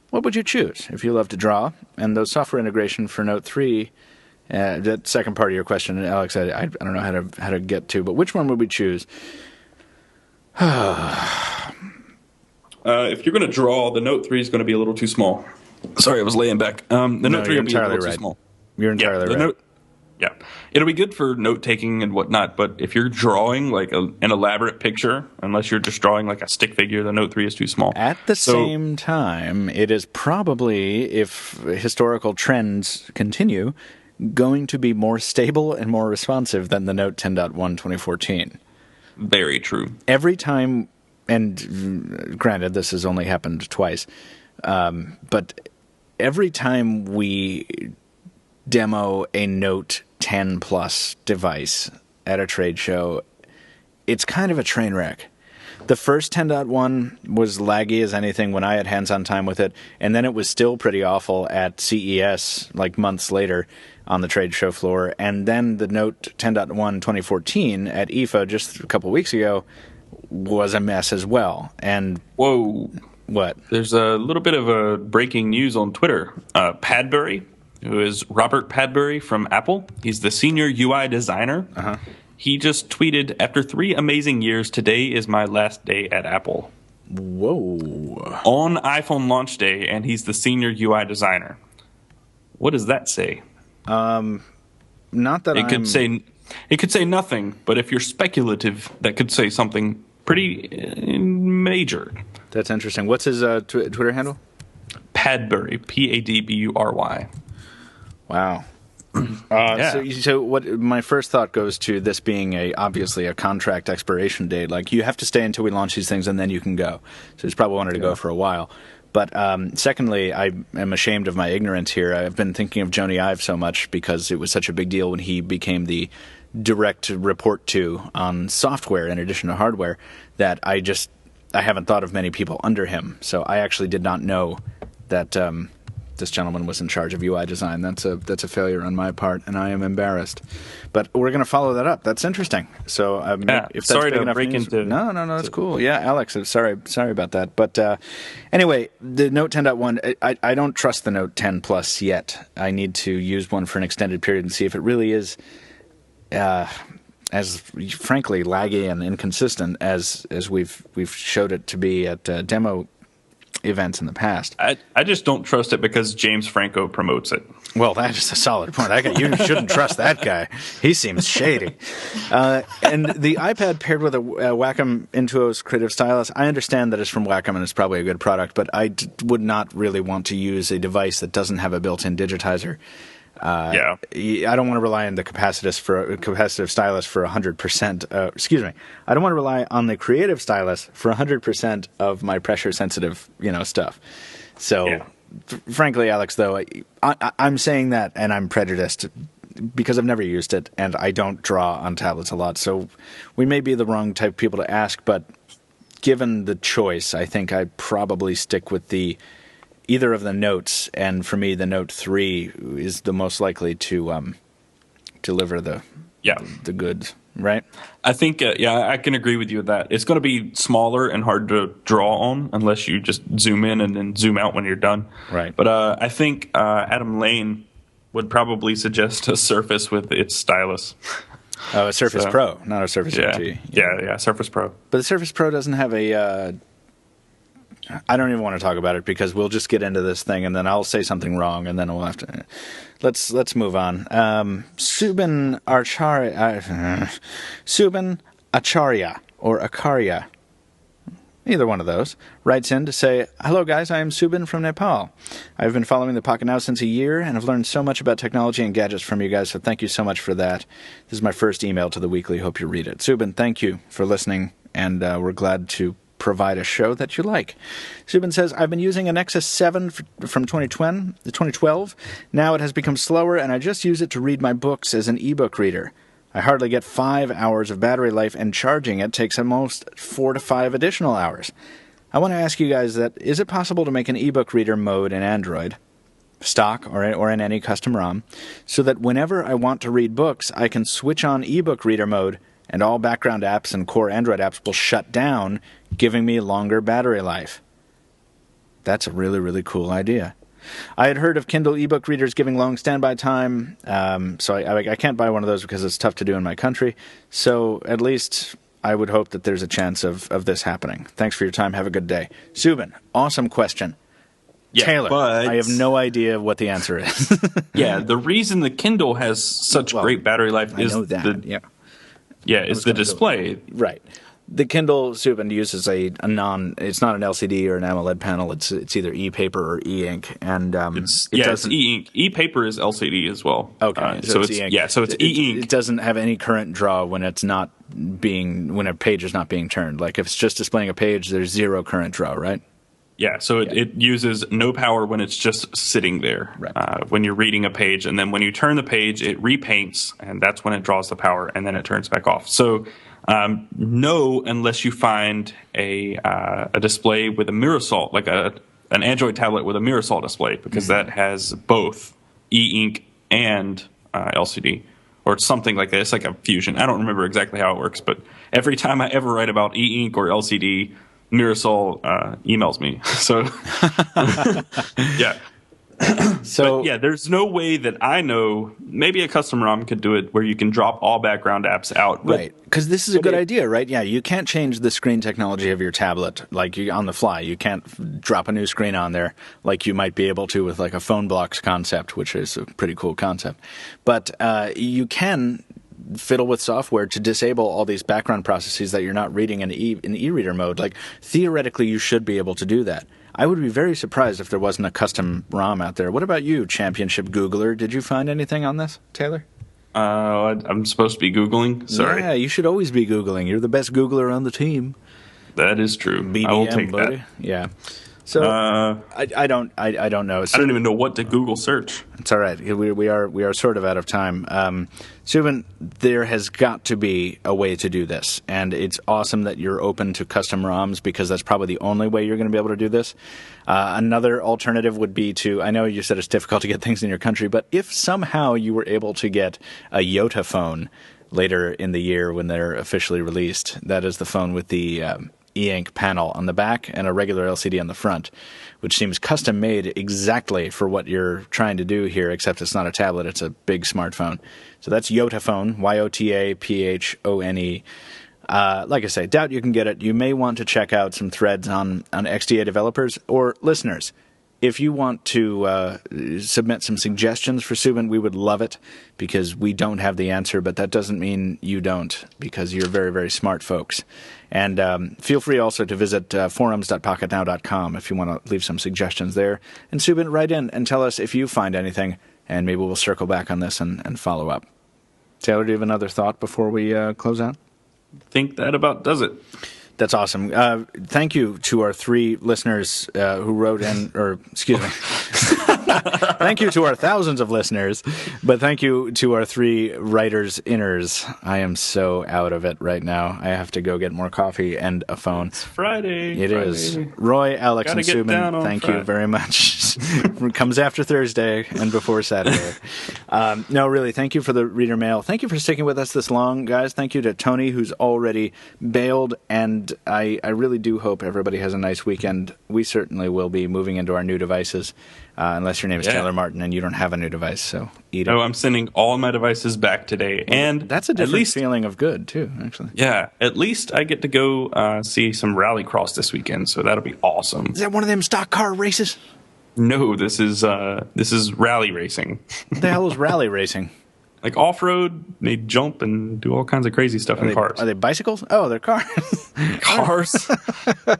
Speaker 1: what would you choose? If you love to draw, and those software integration for Note 3... that second part of your question, Alex, I don't know how to get to, but which one would we choose?
Speaker 3: If you're going to draw, the Note 3 is going to be a little too small. Sorry, I was laying back. The Note 3 will be a little too small.
Speaker 1: You're entirely right.
Speaker 3: It'll be good for note-taking and whatnot, but if you're drawing like an elaborate picture, unless you're just drawing like a stick figure, the Note 3 is too small.
Speaker 1: At the same time, it is probably, if historical trends continue, going to be more stable and more responsive than the Note 10.1 2014.
Speaker 3: Very true.
Speaker 1: Every time, and granted, this has only happened twice, but every time we demo a Note 10 Plus device at a trade show, it's kind of a train wreck. The first 10.1 was laggy as anything when I had hands-on time with it, and then it was still pretty awful at CES, like months later, on the trade show floor. And then the Note 10.1 2014 at IFA just a couple weeks ago was a mess as well. And
Speaker 3: whoa.
Speaker 1: What?
Speaker 3: There's a little bit of a breaking news on Twitter. Padbury, who is Robert Padbury from Apple, he's the senior UI designer. He just tweeted, after 3 amazing years, today is my last day at Apple.
Speaker 1: Whoa.
Speaker 3: On iPhone launch day, and he's the senior UI designer. What does that say?
Speaker 1: Not that
Speaker 3: it could say nothing, but if you're speculative, that could say something pretty major.
Speaker 1: That's interesting. What's his Twitter handle?
Speaker 3: Padbury, Padbury.
Speaker 1: Wow. So what my first thought goes to this being obviously a contract expiration date. Like, you have to stay until we launch these things and then you can go. So he's probably wanted to go for a while. But secondly, I am ashamed of my ignorance here. I've been thinking of Jony Ive so much because it was such a big deal when he became the direct report to on software in addition to hardware that I haven't thought of many people under him. So I actually did not know that this gentleman was in charge of UI design. That's a failure on my part, and I am embarrassed. But we're going to follow that up. That's interesting. So if that's
Speaker 3: sorry
Speaker 1: big
Speaker 3: to
Speaker 1: enough
Speaker 3: break
Speaker 1: news,
Speaker 3: into.
Speaker 1: No, that's cool. Yeah, Alex, sorry about that. But anyway, the Note 10.1. I don't trust the Note 10 Plus yet. I need to use one for an extended period and see if it really is as frankly laggy and inconsistent as we've showed it to be at demo events in the past.
Speaker 3: I just don't trust it because James Franco promotes it.
Speaker 1: Well, that is a solid point. You shouldn't trust that guy. He seems shady. And the iPad paired with a Wacom Intuos Creative Stylus, I understand that it's from Wacom and it's probably a good product, but I would not really want to use a device that doesn't have a built-in digitizer. I don't want to rely on the capacitive stylus for 100%. Excuse me. I don't want to rely on the creative stylus for 100% of my pressure-sensitive, stuff. So frankly, Alex, though, I'm saying that, and I'm prejudiced because I've never used it, and I don't draw on tablets a lot. So we may be the wrong type of people to ask, but given the choice, I think I'd probably stick with either of the Notes, and for me, the Note 3 is the most likely to deliver the goods, right?
Speaker 3: I think, I can agree with you with that. It's going to be smaller and hard to draw on unless you just zoom in and then zoom out when you're done.
Speaker 1: Right.
Speaker 3: But I think Adam Lane would probably suggest a Surface with its stylus.
Speaker 1: Oh, a Surface Pro, not a Surface RT.
Speaker 3: Yeah, Surface Pro.
Speaker 1: But the Surface Pro doesn't have a... I don't even want to talk about it because we'll just get into this thing and then I'll say something wrong and then we'll have to... Let's move on. Subin Acharya or Acharya, either one of those, writes in to say, "Hello guys, I am Subin from Nepal. I've been following the Pocketnow since a year and have learned so much about technology and gadgets from you guys, so thank you so much for that. This is my first email to the weekly. Hope you read it." Subin, thank you for listening, and we're glad to provide a show that you like. Subin says, "I've been using a Nexus 7 from 2012. Now it has become slower, and I just use it to read my books as an ebook reader. I hardly get 5 hours of battery life, and charging it takes almost 4 to 5 additional hours. I want to ask you guys that, is it possible to make an ebook reader mode in Android, stock or in any custom ROM, so that whenever I want to read books, I can switch on ebook reader mode, and all background apps and core Android apps will shut down, giving me longer battery life?" That's a really, really cool idea. I had heard of Kindle ebook readers giving long standby time, so I can't buy one of those because it's tough to do in my country. So at least I would hope that there's a chance of this happening. Thanks for your time. Have a good day. Subin, awesome question.
Speaker 3: Yeah,
Speaker 1: Taylor,
Speaker 3: but
Speaker 1: I have no idea what the answer is.
Speaker 3: Yeah, the reason the Kindle has such great battery life is
Speaker 1: the
Speaker 3: display.
Speaker 1: Right. The Kindle, Subin, uses it's not an LCD or an AMOLED panel. It's either e-paper or e-ink, and
Speaker 3: it's e-ink. E-paper is LCD as well.
Speaker 1: Okay,
Speaker 3: so it's e-ink. Yeah, so it's e-ink.
Speaker 1: It doesn't have any current draw when a page is not being turned. Like if it's just displaying a page, there's zero current draw, right?
Speaker 3: Yeah, so it uses no power when it's just sitting there,
Speaker 1: right.
Speaker 3: When you're reading a page. And then when you turn the page, it repaints, and that's when it draws the power, and then it turns back off. So no, unless you find a display with a Mirasol, like an Android tablet with a Mirasol display, because that has both e-ink and LCD. Or something like that. It's like a fusion. I don't remember exactly how it works, but every time I ever write about e-ink or LCD, Mirasol emails me. So, yeah. But yeah, there's no way that I know. Maybe a custom ROM could do it where you can drop all background apps out.
Speaker 1: Right. Because this is a good idea, right? Yeah, you can't change the screen technology of your tablet like on the fly. You can't drop a new screen on there like you might be able to with like a phone blocks concept, which is a pretty cool concept. But you can fiddle with software to disable all these background processes that you're not reading in e-reader mode. Like, theoretically, you should be able to do that. I would be very surprised if there wasn't a custom ROM out there. What about you, Championship Googler? Did you find anything on this, Taylor?
Speaker 3: I'm supposed to be Googling. Sorry.
Speaker 1: Yeah, you should always be Googling. You're the best Googler on the team.
Speaker 3: That is true.
Speaker 1: BBM,
Speaker 3: I will take
Speaker 1: buddy.
Speaker 3: that.
Speaker 1: Yeah. So I don't know.
Speaker 3: I don't even know what to Google search.
Speaker 1: It's all right. We are sort of out of time. Subin, there has got to be a way to do this, and it's awesome that you're open to custom ROMs because that's probably the only way you're going to be able to do this. Another alternative would be to, I know you said it's difficult to get things in your country, but if somehow you were able to get a Yota phone later in the year when they're officially released, that is the phone with the e-ink panel on the back and a regular LCD on the front, which seems custom made exactly for what you're trying to do here, except it's not a tablet, it's a big smartphone. So that's Yota phone, YOTAPHONE. Like I say, doubt you can get it. You may want to check out some threads on XDA developers or listeners. If you want to submit some suggestions for Subin, we would love it because we don't have the answer, but that doesn't mean you don't because you're very, very smart folks. And feel free also to visit forums.pocketnow.com if you want to leave some suggestions there. And Subin, write in and tell us if you find anything, and maybe we'll circle back on this and follow up. Taylor, do you have another thought before we close out?
Speaker 3: I think that about does it.
Speaker 1: That's awesome. Thank you to our 3 listeners who wrote in, or excuse me. Thank you to our thousands of listeners, but thank you to our 3 writers inners. I am so out of it right now. I have to go get more coffee and a phone.
Speaker 3: It's Friday.
Speaker 1: It is. Roy, Alex, and Subin, thank you very much. It comes after Thursday and before Saturday. No, really, thank you for the reader mail. Thank you for sticking with us this long, guys. Thank you to Tony, who's already bailed, and I really do hope everybody has a nice weekend. We certainly will be moving into our new devices. Unless your name is Taylor Martin and you don't have a new device, so eat it.
Speaker 3: Oh, I'm sending all my devices back today, and
Speaker 1: that's a different feeling of good too, actually.
Speaker 3: Yeah, at least I get to go see some rallycross this weekend, so that'll be awesome.
Speaker 1: Is that one of them stock car races?
Speaker 3: No, this is rally racing.
Speaker 1: What the hell is rally racing?
Speaker 3: Like off-road, they jump and do all kinds of crazy stuff in cars.
Speaker 1: Are they bicycles? Oh, they're cars.
Speaker 3: Cars?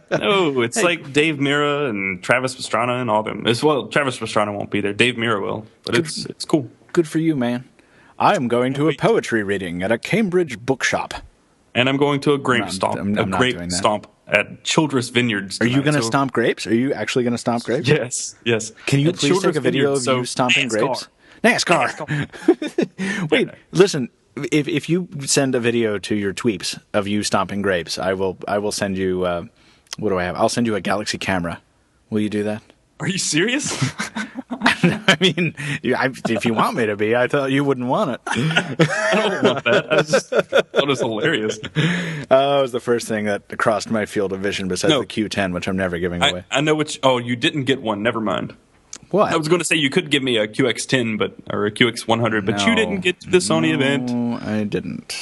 Speaker 3: No, it's like Dave Mirra and Travis Pastrana and all them. Well, Travis Pastrana won't be there. Dave Mirra will, but it's cool.
Speaker 1: Good for you, man. I am going to a poetry reading at a Cambridge bookshop.
Speaker 3: And I'm going to a grape stomp at Childress Vineyards tonight.
Speaker 1: Are you going to stomp grapes? Are you actually going to stomp grapes?
Speaker 3: Yes.
Speaker 1: Can you please take a video of you stomping grapes? NASCAR. Wait, listen. If you send a video to your tweets of you stomping grapes, I will send you. What do I have? I'll send you a Galaxy camera. Will you do that?
Speaker 3: Are you serious?
Speaker 1: I mean, if you want me to be, I thought you wouldn't want it.
Speaker 3: I don't want that. I just thought it was hilarious.
Speaker 1: It was the first thing that crossed my field of vision besides the Q10, which I'm never giving away.
Speaker 3: I know which. Oh, you didn't get one. Never mind.
Speaker 1: What?
Speaker 3: I was going to say you could give me a QX10 or a QX100, but you didn't get to the Sony event.
Speaker 1: No, I didn't.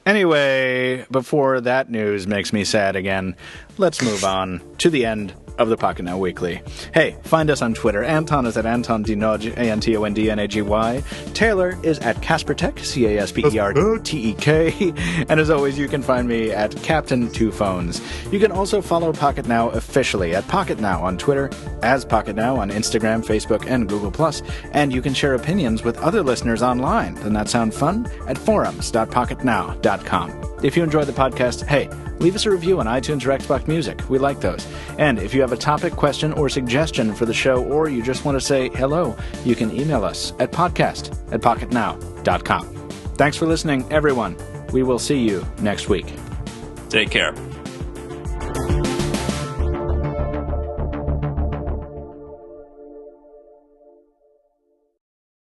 Speaker 1: Anyway, before that news makes me sad again, let's move on to the end of the Pocketnow Weekly. Hey, find us on Twitter. Anton is at AntonDinoj, ANTONDNAGY. Taylor is at CasperTech, CASPERTEK. And as always, you can find me at Captain Two Phones. You can also follow Pocketnow officially at Pocketnow on Twitter, as Pocketnow on Instagram, Facebook, and Google+. And you can share opinions with other listeners online. Doesn't that sound fun? At forums.pocketnow.com. If you enjoy the podcast, hey, leave us a review on iTunes or Xbox Music. We like those. And if you have a topic, question, or suggestion for the show, or you just want to say hello, you can email us at podcast@pocketnow.com. Thanks for listening, everyone. We will see you next week.
Speaker 3: Take care.